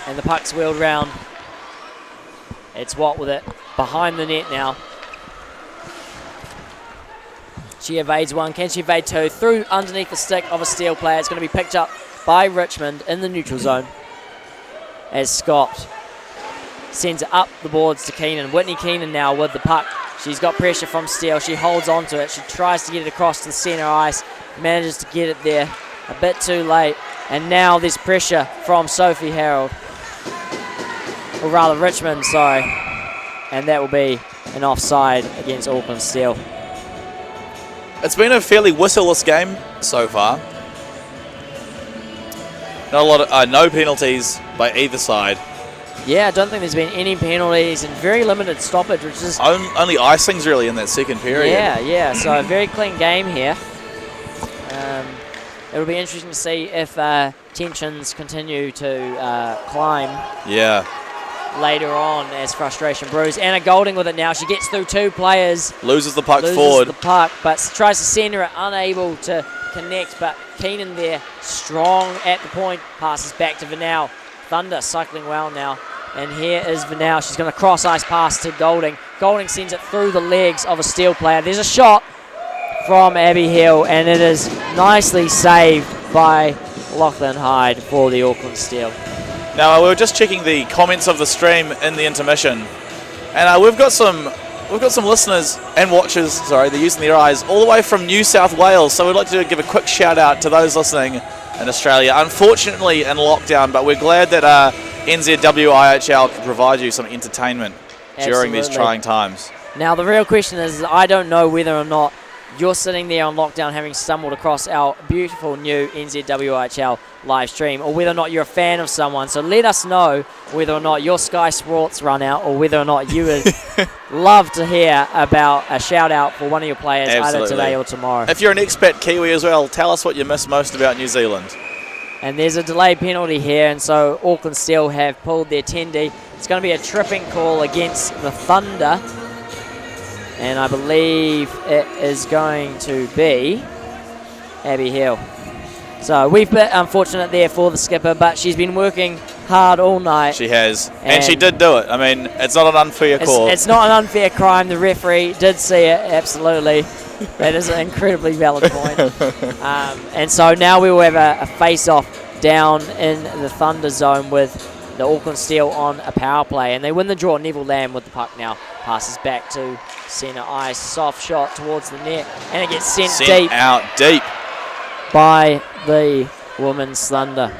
And the puck's wheeled round. It's Watt with it behind the net now. She evades one. Can she evade two? Through underneath the stick of a Steele player. It's going to be picked up by Richmond in the neutral zone as Scott sends it up the boards to Keenan. Whitney Keenan now with the puck. She's got pressure from Steele. She holds on to it. She tries to get it across to the centre ice. Manages to get it there a bit too late. And now there's pressure from Sophie Harold. Or rather Richmond, sorry. And that will be an offside against Auckland Steel. It's been a fairly whistleless game so far. Not a lot of no penalties by either side. Yeah, I don't think there's been any penalties and very limited stoppage, which is only icings really in that second period. Yeah. So a very clean game here. It'll be interesting to see if tensions continue to climb. Yeah. Later on as frustration brews. Anna Golding with it now. She gets through two players. Loses the puck forward. Loses the puck, but tries to centre it. Unable to connect, but Keenan there, strong at the point, passes back to Vanel. Thunder cycling well now. And here is Vanel. She's going to cross ice pass to Golding. Golding sends it through the legs of a Steel player. There's a shot from Abby Hill, and it is nicely saved by Lachlan Hyde for the Auckland Steel. Now, we were just checking the comments of the stream in the intermission, and we've got some listeners and watchers, they're using their eyes, all the way from New South Wales, so we'd like to give a quick shout out to those listening in Australia. Unfortunately in lockdown, but we're glad that NZWIHL can provide you some entertainment during these trying times. Now the real question is, I don't know whether or not you're sitting there on lockdown having stumbled across our beautiful new NZWIHL live stream, or whether or not you're a fan of someone. So let us know whether or not your Sky Sports run out, or whether or not you would love to hear about a shout out for one of your players. Absolutely. Either today or tomorrow. If you're an expat Kiwi as well, tell us what you miss most about New Zealand. And there's a delayed penalty here, and so Auckland Steel have pulled their tendy. It's going to be a tripping call against the Thunder, and I believe it is going to be Abby Hill. So we've been unfortunate there for the skipper, but she's been working hard all night. She has, and she did do it. I mean, it's not an unfair call. It's not an unfair crime. The referee did see it, absolutely. That is an incredibly valid point. And so now we will have a face-off down in the Thunder zone with the Auckland Steel on a power play. And they win the draw. Neville Lamb with the puck now. Passes back to centre ice. Soft shot towards the net. And it gets sent deep. Out deep. By the Women's Thunder.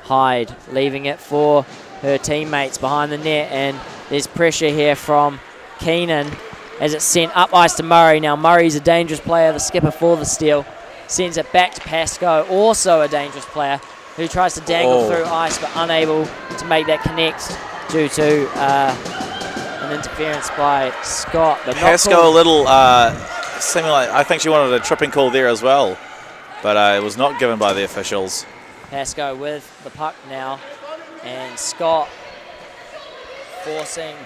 Hyde leaving it for her teammates behind the net. And there's pressure here from Keenan as it's sent up ice to Murray. Now Murray's a dangerous player, the skipper for the Steel. Sends it back to Pascoe, also a dangerous player, who tries to dangle through ice but unable to make that connect due to an interference by Scott. But Pascoe a little, seeming like, I think she wanted a tripping call there as well, but it was not given by the officials. Pascoe with the puck now, and Scott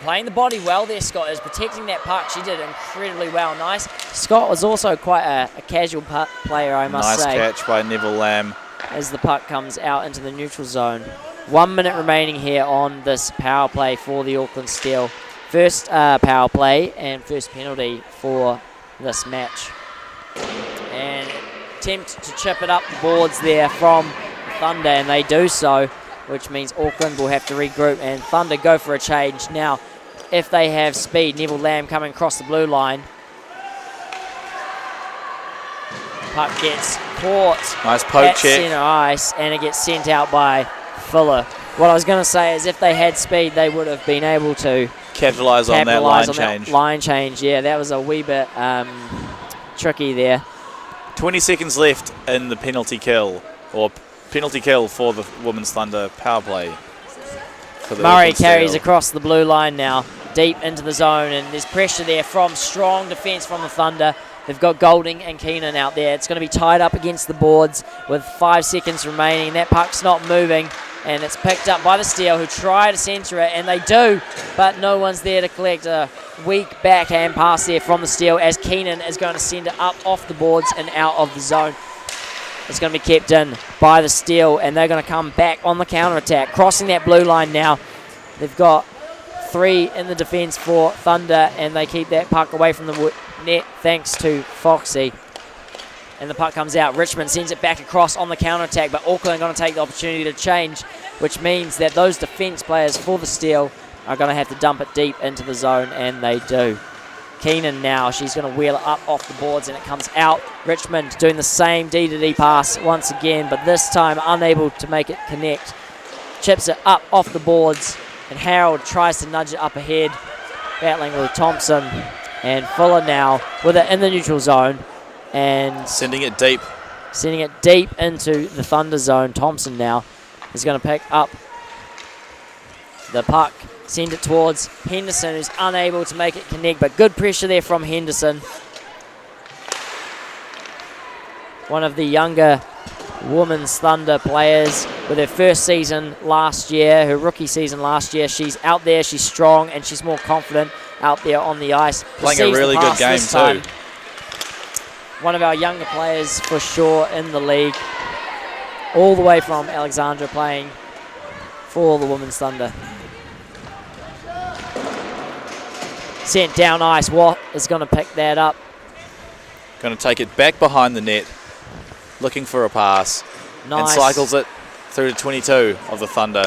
playing the body well there. Scott is protecting that puck. She did incredibly well. Nice. Scott was also quite a casual player, I must say. Nice catch by Neville Lamb. As the puck comes out into the neutral zone. 1 minute remaining here on this power play for the Auckland Steel. First power play and first penalty for this match. And attempt to chip it up the boards there from Thunder, and they do so, which means Auckland will have to regroup and Thunder go for a change. Now, if they have speed, Neville Lamb coming across the blue line. Puck gets caught nice poke at check. Centre ice, and it gets sent out by Fuller. What I was going to say is if they had speed, they would have been able to capitalise on that line change. Line change, yeah, that was a wee bit tricky there. 20 seconds left in the penalty kill, or penalty kill for the Women's Thunder power play. Murray carries across the blue line now, deep into the zone, and there's pressure there from strong defence from the Thunder. They've got Golding and Keenan out there. It's going to be tied up against the boards with 5 seconds remaining. That puck's not moving, and it's picked up by the Steel, who try to centre it, and they do, but no one's there to collect. A weak backhand pass there from the Steel as Keenan is going to send it up off the boards and out of the zone. It's going to be kept in by the Steel, and they're going to come back on the counter-attack, crossing that blue line now. They've got 3 in the defence for Thunder, and they keep that puck away from the net thanks to Foxy. And the puck comes out. Richmond sends it back across on the counter-attack, but Auckland are going to take the opportunity to change, which means that those defence players for the Steel are going to have to dump it deep into the zone, and they do. Keenan now, she's going to wheel it up off the boards, and it comes out. Richmond doing the same D-to-D pass once again, but this time unable to make it connect. Chips it up off the boards, and Harold tries to nudge it up ahead, battling with Thompson. And Fuller now with it in the neutral zone, and sending it deep into the Thunder zone. Thompson now is going to pick up the puck, send it towards Henderson, who's unable to make it connect, but good pressure there from Henderson. One of the younger Women's Thunder players with her first season last year, her rookie season last year. She's out there, she's strong, and she's more confident out there on the ice. Playing a really good game too. one of our younger players for sure in the league, all the way from Alexandra, playing for the Women's Thunder. Sent down ice. Watt is going to pick that up. Going to take it back behind the net, looking for a pass. Nice. And cycles it through to 22 of the Thunder.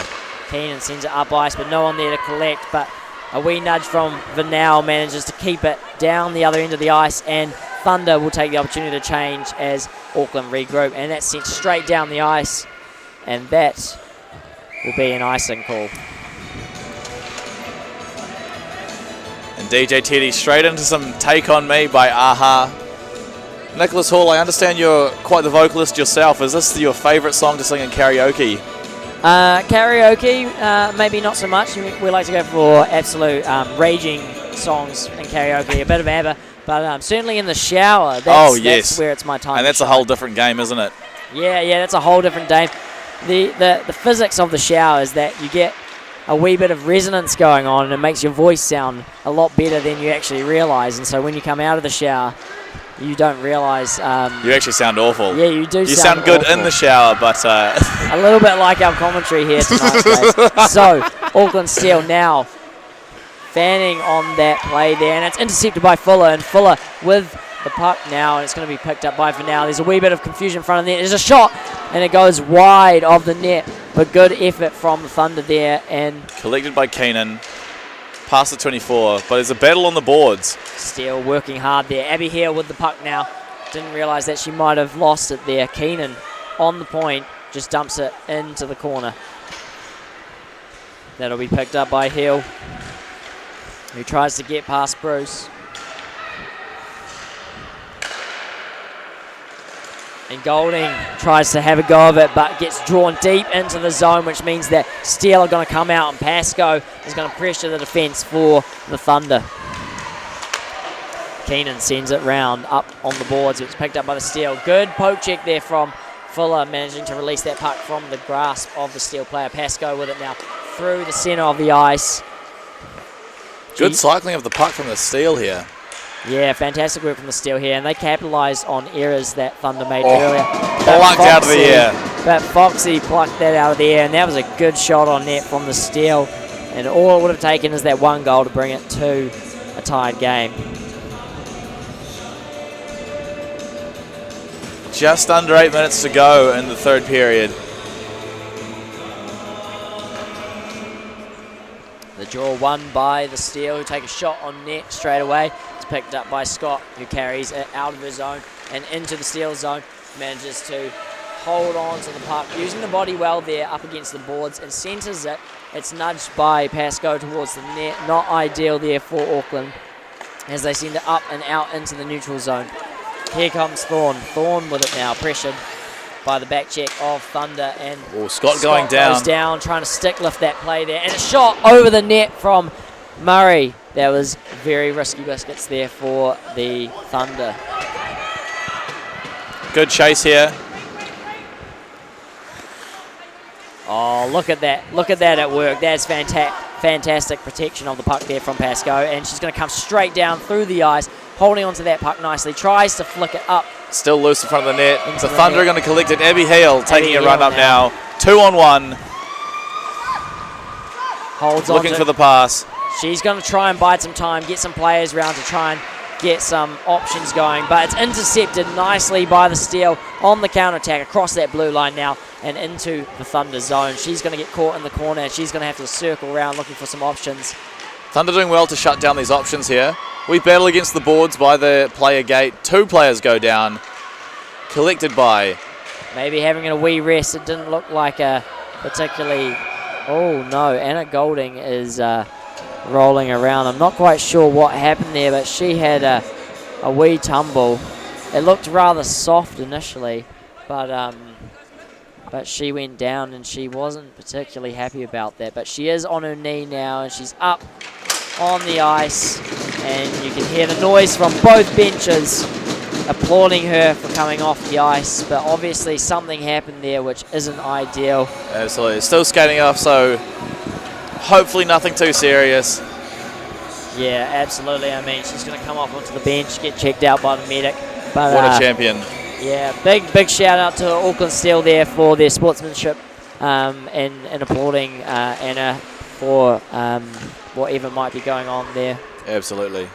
Keenan sends it up ice, but no one there to collect. But a wee nudge from Vinal manages to keep it down the other end of the ice, and Thunder will take the opportunity to change as Auckland regroup, and that's sent straight down the ice, and that will be an icing call. And DJ Teddy straight into some Take On Me by AHA. Nicholas Hall, I understand you're quite the vocalist yourself. Is this your favourite song to sing in karaoke? Karaoke, maybe not so much. We like to go for absolute raging songs in karaoke, a bit of ABBA, but certainly in the shower, that's where it's my time. And that's a whole different game, isn't it? Yeah, that's a whole different game. The physics of the shower is that you get a wee bit of resonance going on, and it makes your voice sound a lot better than you actually realise. And so when you come out of the shower, you don't realise... you actually sound awful. Yeah, you do. You sound good awful in the shower, but... a little bit like our commentary here tonight, guys. So, Auckland Steel now fanning on that play there, and it's intercepted by Fuller, and Fuller with the puck now, and it's going to be picked up by Vinal. There's a wee bit of confusion in front of the net. There's a shot, and it goes wide of the net, but good effort from the Thunder there, and... collected by Keenan. Past the 24, but there's a battle on the boards. Steel working hard there. Abby Hale with the puck now. Didn't realise that she might have lost it there. Keenan on the point, just dumps it into the corner. That'll be picked up by Hill, who tries to get past Bruce. And Golding tries to have a go of it, but gets drawn deep into the zone, which means that Steele are going to come out, and Pascoe is going to pressure the defence for the Thunder. Keenan sends it round up on the boards. It's picked up by the Steele. Good poke check there from Fuller, managing to release that puck from the grasp of the Steele player. Pascoe with it now through the centre of the ice. Good cycling of the puck from the Steele here. Yeah, fantastic work from the Steel here, and they capitalised on errors that Thunder made earlier. Plucked out of the air. But Foxy plucked that out of the air, and that was a good shot on net from the Steel. And all it would have taken is that one goal to bring it to a tied game. Just under 8 minutes to go in the third period. The draw won by the Steel, who take a shot on net straight away. It's picked up by Scott, who carries it out of his zone and into the Steel zone. Manages to hold on to the puck, using the body well there up against the boards, and centres it. It's nudged by Pascoe towards the net. Not ideal there for Auckland, as they send it up and out into the neutral zone. Here comes Thorne. Thorne with it now, pressured by the back check of Thunder, and Scott going down. Goes down, trying to stick lift that play there, and a shot over the net from Murray. That was very risky biscuits there for the Thunder. Good chase here. Oh, look at that. Look at that at work. That's fantastic protection of the puck there from Pascoe, and she's going to come straight down through the ice, holding onto that puck nicely, tries to flick it up. Still loose in front of the net. The Thunder are going to collect it. Abby Hale taking a run up now. 2-on-1. Holds on. Looking for the pass. She's going to try and bide some time, get some players around to try and get some options going. But it's intercepted nicely by the Steel on the counter-attack across that blue line now and into the Thunder zone. She's going to get caught in the corner, and she's going to have to circle around looking for some options. Thunder doing well to shut down these options here. We battle against the boards by the player gate. 2 players go down. Collected by... maybe having a wee rest. It didn't look like a particularly... oh, no. Anna Golding is rolling around. I'm not quite sure what happened there, but she had a wee tumble. It looked rather soft initially, but she went down, and she wasn't particularly happy about that. But she is on her knee now, and she's up on the ice, and you can hear the noise from both benches applauding her for coming off the ice. But obviously something happened there which isn't ideal. Absolutely. Still skating off, so hopefully nothing too serious. Yeah, absolutely. I mean, she's going to come off onto the bench, get checked out by the medic. But, what a champion. Yeah, big shout out to Auckland Steel there for their sportsmanship and applauding Anna for whatever might be going on there. Absolutely.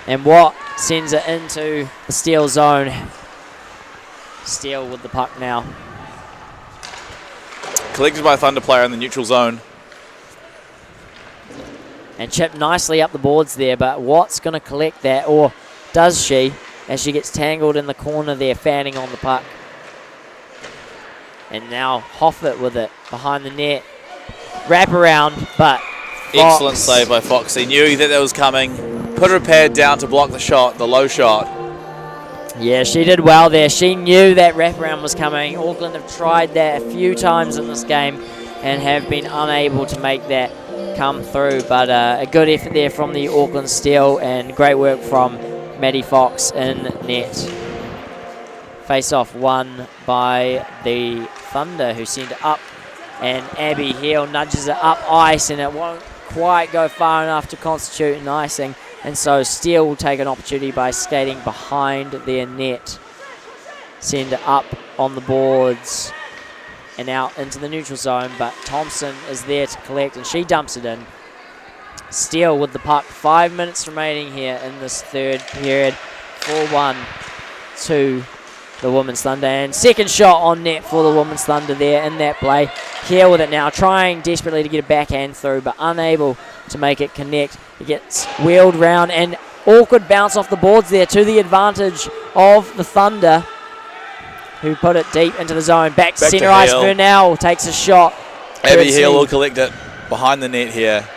And what sends it into the Steel zone. Steel with the puck now. Collected by a Thunder player in the neutral zone. And chipped nicely up the boards there, but Watt's going to collect that, or does she, as she gets tangled in the corner there, fanning on the puck. And now Hoffert with it behind the net. Wrap around, but Fox. Excellent save by Foxy. Knew that was coming. Put her pad down to block the shot, the low shot. Yeah, she did well there. She knew that wraparound was coming. Auckland have tried that a few times in this game and have been unable to make that come through. But a good effort there from the Auckland Steel and great work from Maddie Fox in net. Face-off won by the Thunder, who sent it up. And Abby Hill nudges it up ice, and it won't quite go far enough to constitute an icing. And so Steele will take an opportunity by skating behind their net. Send it up on the boards and out into the neutral zone. But Thompson is there to collect, and she dumps it in. Steele with the puck. 5 minutes remaining here in this third period. 4-1 to the Women's Thunder. And second shot on net for the Women's Thunder there in that play. Here with it now, trying desperately to get a backhand through, but unable to make it connect. It gets wheeled round, and awkward bounce off the boards there to the advantage of the Thunder, who put it deep into the zone. Back to centre ice. Vernell takes a shot. Abby Hill will collect it behind the net here.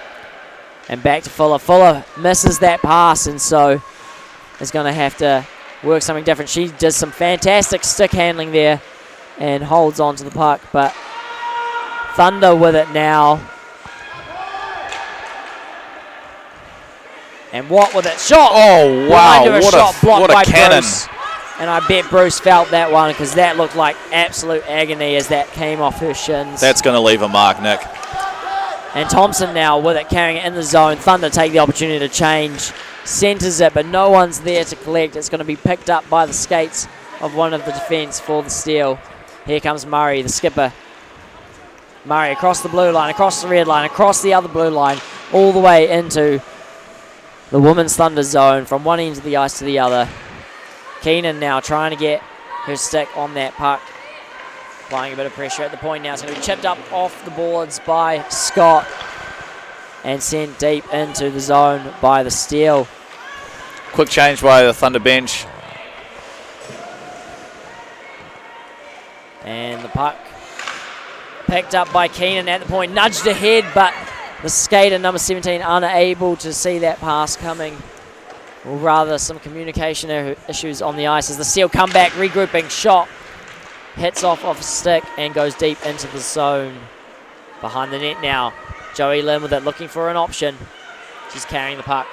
And back to Fuller. Fuller misses that pass, and so is going to have to work something different. She does some fantastic stick handling there and holds on to the puck, but Thunder with it now. And Watt with it. Shot! Oh, wow. What a cannon. Bruce. And I bet Bruce felt that one, because that looked like absolute agony as that came off her shins. That's going to leave a mark, Nick. And Thompson now with it, carrying it in the zone. Thunder take the opportunity to change. Centres it, but no one's there to collect. It's going to be picked up by the skates of one of the defence for the Steel. Here comes Murray, the skipper. Murray across the blue line, across the red line, across the other blue line, all the way into the Women's Thunder zone, from one end of the ice to the other. Keenan now trying to get her stick on that puck. Applying a bit of pressure at the point now. It's going to be chipped up off the boards by Scott and sent deep into the zone by the Steel. Quick change by the Thunder bench. And the puck picked up by Keenan at the point, nudged ahead, but the skater, number 17, unable to see that pass coming. Or rather, some communication issues on the ice as the Steel come back, regrouping, shot, hits off a stick and goes deep into the zone. Behind the net now, Joey Lynn with it, looking for an option. She's carrying the puck.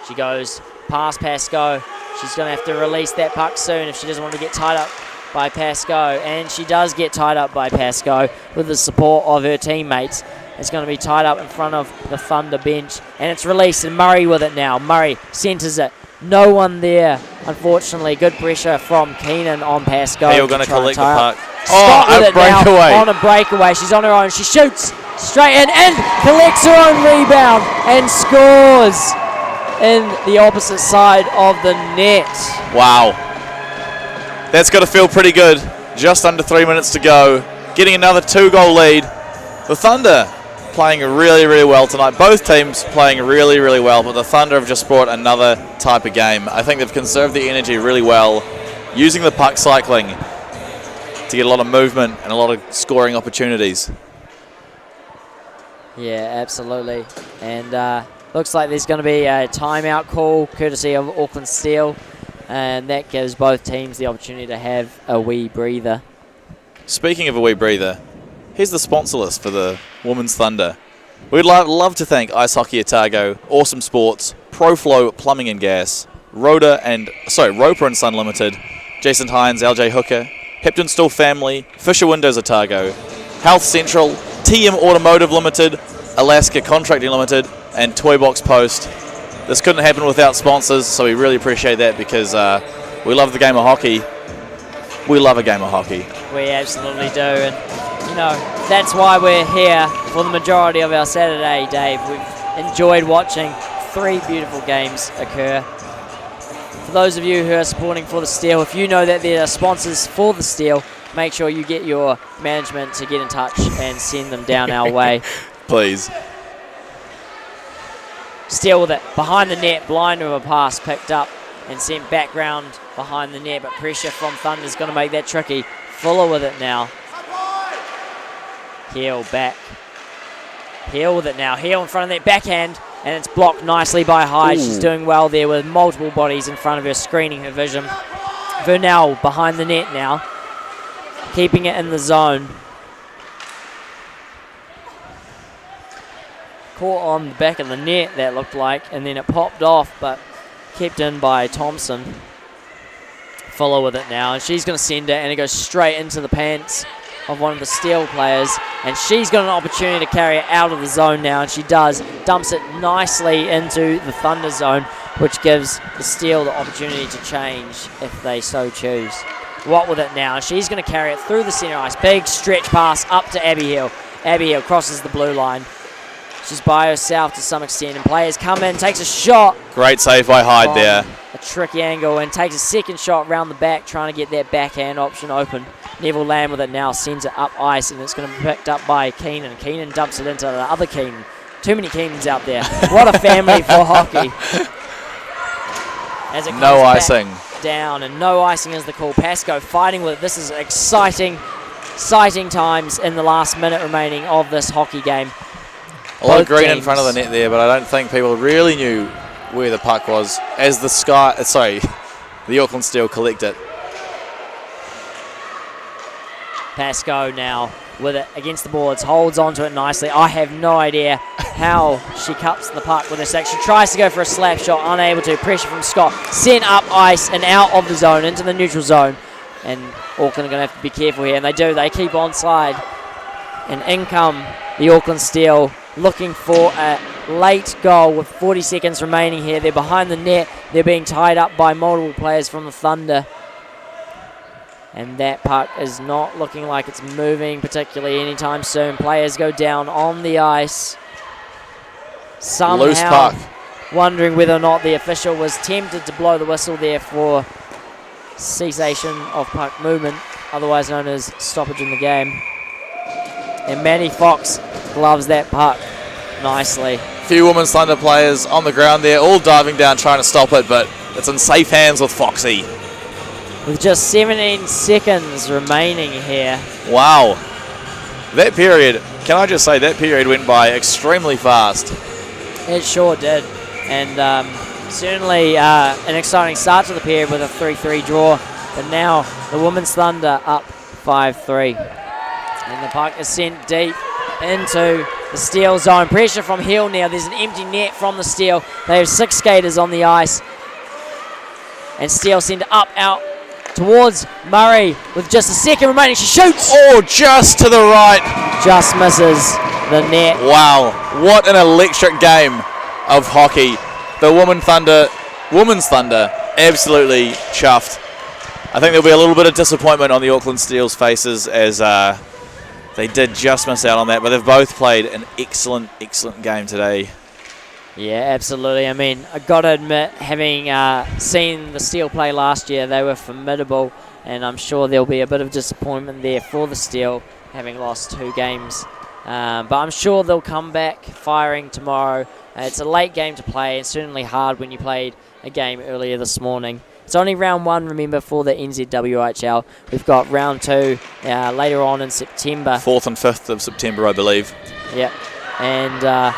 She goes past Pascoe. She's going to have to release that puck soon if she doesn't want to get tied up by Pascoe. And she does get tied up by Pascoe with the support of her teammates. It's going to be tied up in front of the Thunder bench. And it's released, and Murray with it now. Murray centres it. No one there, unfortunately. Good pressure from Keenan on Pascoe. You're going to collect the puck. Scott with it breakaway. Now on a breakaway. She's on her own. She shoots straight in and collects her own rebound and scores in the opposite side of the net. Wow. That's got to feel pretty good. Just under 3 minutes to go. Getting another 2-goal lead. The Thunder playing really, really well tonight. Both teams playing really, really well, but the Thunder have just brought another type of game. I think they've conserved the energy really well, using the puck cycling to get a lot of movement and a lot of scoring opportunities. Yeah, absolutely. And looks like there's going to be a timeout call courtesy of Auckland Steel, and that gives both teams the opportunity to have a wee breather. Speaking of a wee breather, here's the sponsor list for the Women's Thunder. We'd love to thank Ice Hockey Otago, Awesome Sports, ProFlow Plumbing and Gas, Roper and Son Limited, Jason Hines, LJ Hooker, Hepton Still Family, Fisher Windows Otago, Health Central, TM Automotive Limited, Alaska Contracting Limited and Toy Box Post. This couldn't happen without sponsors, so we really appreciate that because we love the game of hockey. We love a game of hockey. We absolutely do, and you know, that's why we're here for the majority of our Saturday, Dave. We've enjoyed watching 3 beautiful games occur. For those of you who are supporting for the Steel, if you know that there are sponsors for the Steel, make sure you get your management to get in touch and send them down our way. Please. Steel with it behind the net, blind of a pass, picked up and sent background behind the net, but pressure from Thunder is going to make that tricky. Fuller with it now. Heel back. Heel with it now. Heel in front of that backhand, and it's blocked nicely by Hyde. She's doing well there with multiple bodies in front of her, screening her vision. Vernell behind the net now, keeping it in the zone. Caught on the back of the net, that looked like, and then it popped off, but kept in by Thompson. Fuller with it now, and she's going to send it, and it goes straight into the pants of one of the Steel players, and she's got an opportunity to carry it out of the zone now, and she does. Dumps it nicely into the Thunder zone, which gives the Steel the opportunity to change if they so choose. Watt with it now, and she's going to carry it through the center ice. Big stretch pass up to Abby Hill. Abby Hill crosses the blue line. She's by herself to some extent, and players come in, takes a shot. Great save by Hyde there. A tricky angle, and takes a second shot round the back, trying to get that backhand option open. Neville Lamb with it now, sends it up ice, and it's going to be picked up by Keenan. Keenan dumps it into the other Keenan. Too many Keenans out there. What a family for hockey. As it comes no icing. Down, and no icing is the call. Pascoe fighting with it. This is exciting times in the last minute remaining of this hockey game. A lot of green in front of the net there, but I don't think people really knew where the puck was as the the Auckland Steel collect it. Pascoe now with it against the boards, holds onto it nicely. I have no idea how she cups the puck with her stick. She tries to go for a slap shot, unable to. Pressure from Scott, sent up ice and out of the zone into the neutral zone. And Auckland are going to have to be careful here, and they do. They keep onside, and in come the Auckland Steel, looking for a late goal with 40 seconds remaining here. They're behind the net. They're being tied up by multiple players from the Thunder. And that puck is not looking like it's moving particularly anytime soon. Players go down on the ice. Somehow loose puck. Wondering whether or not the official was tempted to blow the whistle there for cessation of puck movement, otherwise known as stoppage in the game. And Maddie Fox gloves that puck nicely. A few Women's Thunder players on the ground there, all diving down trying to stop it, but it's in safe hands with Foxy. With just 17 seconds remaining here. Wow. That period, can I just say, that period went by extremely fast. It sure did. And certainly an exciting start to the period with a 3-3 draw. But now the Women's Thunder up 5-3. And the puck is sent deep into the Steel zone. Pressure from Hill now. There's an empty net from the Steel. They have 6 skaters on the ice. And Steel send it up, out towards Murray with just a second remaining. She shoots. Oh, just to the right. Just misses the net. Wow. What an electric game of hockey. The Women's Thunder, absolutely chuffed. I think there'll be a little bit of disappointment on the Auckland Steel's faces as they did just miss out on that, but they've both played an excellent, excellent game today. Yeah, absolutely. I mean, I got to admit, having seen the Steel play last year, they were formidable, and I'm sure there'll be a bit of disappointment there for the Steel, having lost 2 games. But I'm sure they'll come back firing tomorrow. It's a late game to play, and certainly hard when you played a game earlier this morning. It's only round 1, remember, for the NZWIHL. We've got round 2 later on in September. 4th and 5th of September, I believe. Yep. And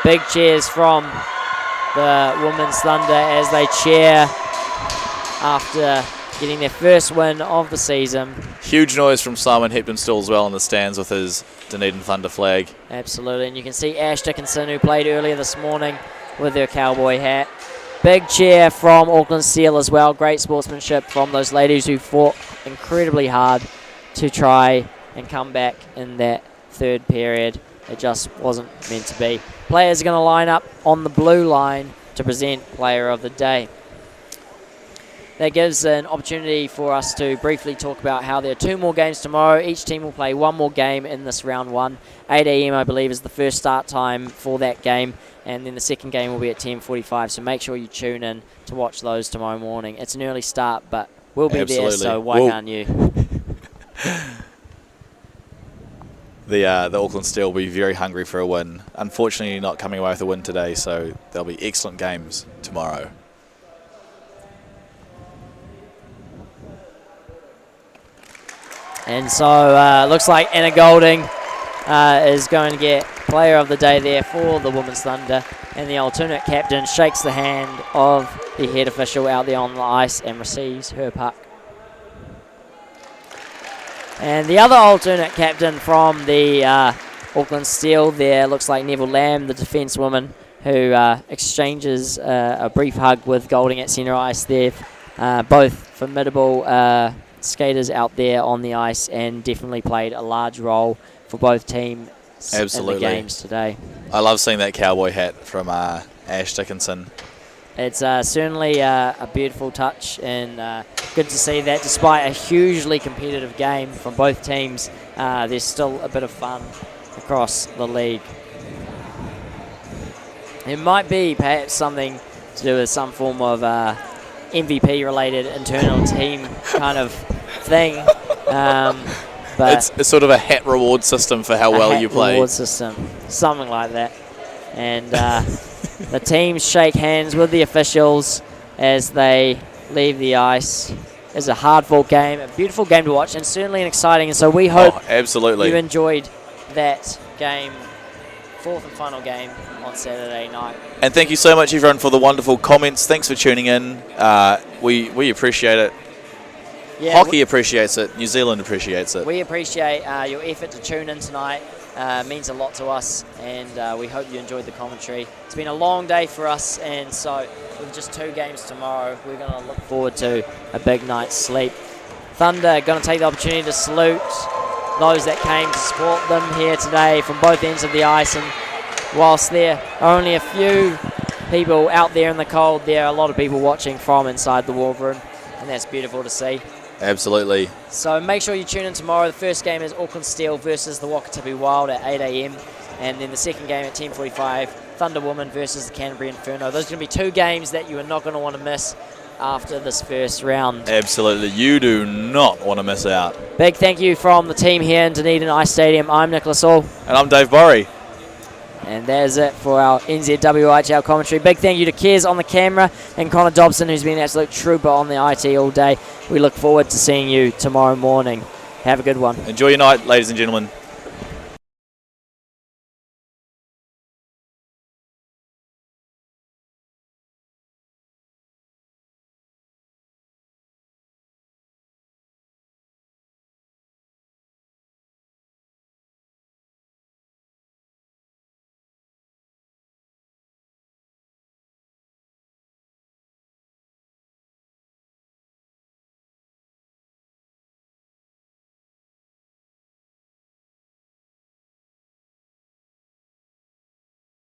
big cheers from the Women's Thunder as they cheer after getting their first win of the season. Huge noise from Simon Hepton-Still as well in the stands with his Dunedin Thunder flag. Absolutely, and you can see Ash Dickinson, who played earlier this morning with her cowboy hat. Big cheer from Auckland Steel as well. Great sportsmanship from those ladies who fought incredibly hard to try and come back in that third period. it just wasn't meant to be. Players are going to line up on the blue line to present Player of the Day. That gives an opportunity for us to briefly talk about how there are 2 more games tomorrow. Each team will play 1 more game in this round 1. 8 a.m. I believe is the first start time for that game, and then the second game will be at 10:45. So make sure you tune in to watch those tomorrow morning. It's an early start, but we'll be there, so why can't you? The Auckland Steel will be very hungry for a win. Unfortunately, not coming away with a win today, so there'll be excellent games tomorrow. And so looks like Anna Golding is going to get Player of the Day there for the Women's Thunder. And the alternate captain shakes the hand of the head official out there on the ice and receives her puck. And the other alternate captain from the Auckland Steel there looks like Neville Lamb, the defence woman, who exchanges a brief hug with Golding at centre ice there. Both formidable skaters out there on the ice and definitely played a large role for both teams in the games today. I love seeing that cowboy hat from Ash Dickinson. It's certainly a beautiful touch, and good to see that despite a hugely competitive game from both teams, there's still a bit of fun across the league. It might be perhaps something to do with some form of MVP-related internal team kind of thing. But it's sort of a hat reward system for how well you play. Reward system, something like that. And the teams shake hands with the officials as they leave the ice. It's a hard-fought game, a beautiful game to watch, and certainly an exciting. And so we hope absolutely you enjoyed that game, 4th and final game on Saturday night. And thank you so much, everyone, for the wonderful comments. Thanks for tuning in. We appreciate it. Yeah, Hockey appreciates it. New Zealand appreciates it. We appreciate your effort to tune in tonight. It means a lot to us, and we hope you enjoyed the commentary. It's been a long day for us, and so with just 2 games tomorrow, we're going to look forward to a big night's sleep. Thunder going to take the opportunity to salute those that came to support them here today from both ends of the ice. And whilst there are only a few people out there in the cold, there are a lot of people watching from inside the war room, and that's beautiful to see. Absolutely. So make sure you tune in tomorrow. The first game is Auckland Steel versus the Wakatipu Wild at 8 a.m. And then the second game at 10:45, Thunder Women versus the Canterbury Inferno. Those are going to be 2 games that you are not going to want to miss after this first round. Absolutely. You do not want to miss out. Big thank you from the team here in Dunedin Ice Stadium. I'm Nicholas Hall. And I'm Dave Borry. And there's it for our NZWIHL commentary. Big thank you to Kez on the camera and Connor Dobson, who's been an absolute trooper on the IT all day. We look forward to seeing you tomorrow morning. Have a good one. Enjoy your night, ladies and gentlemen.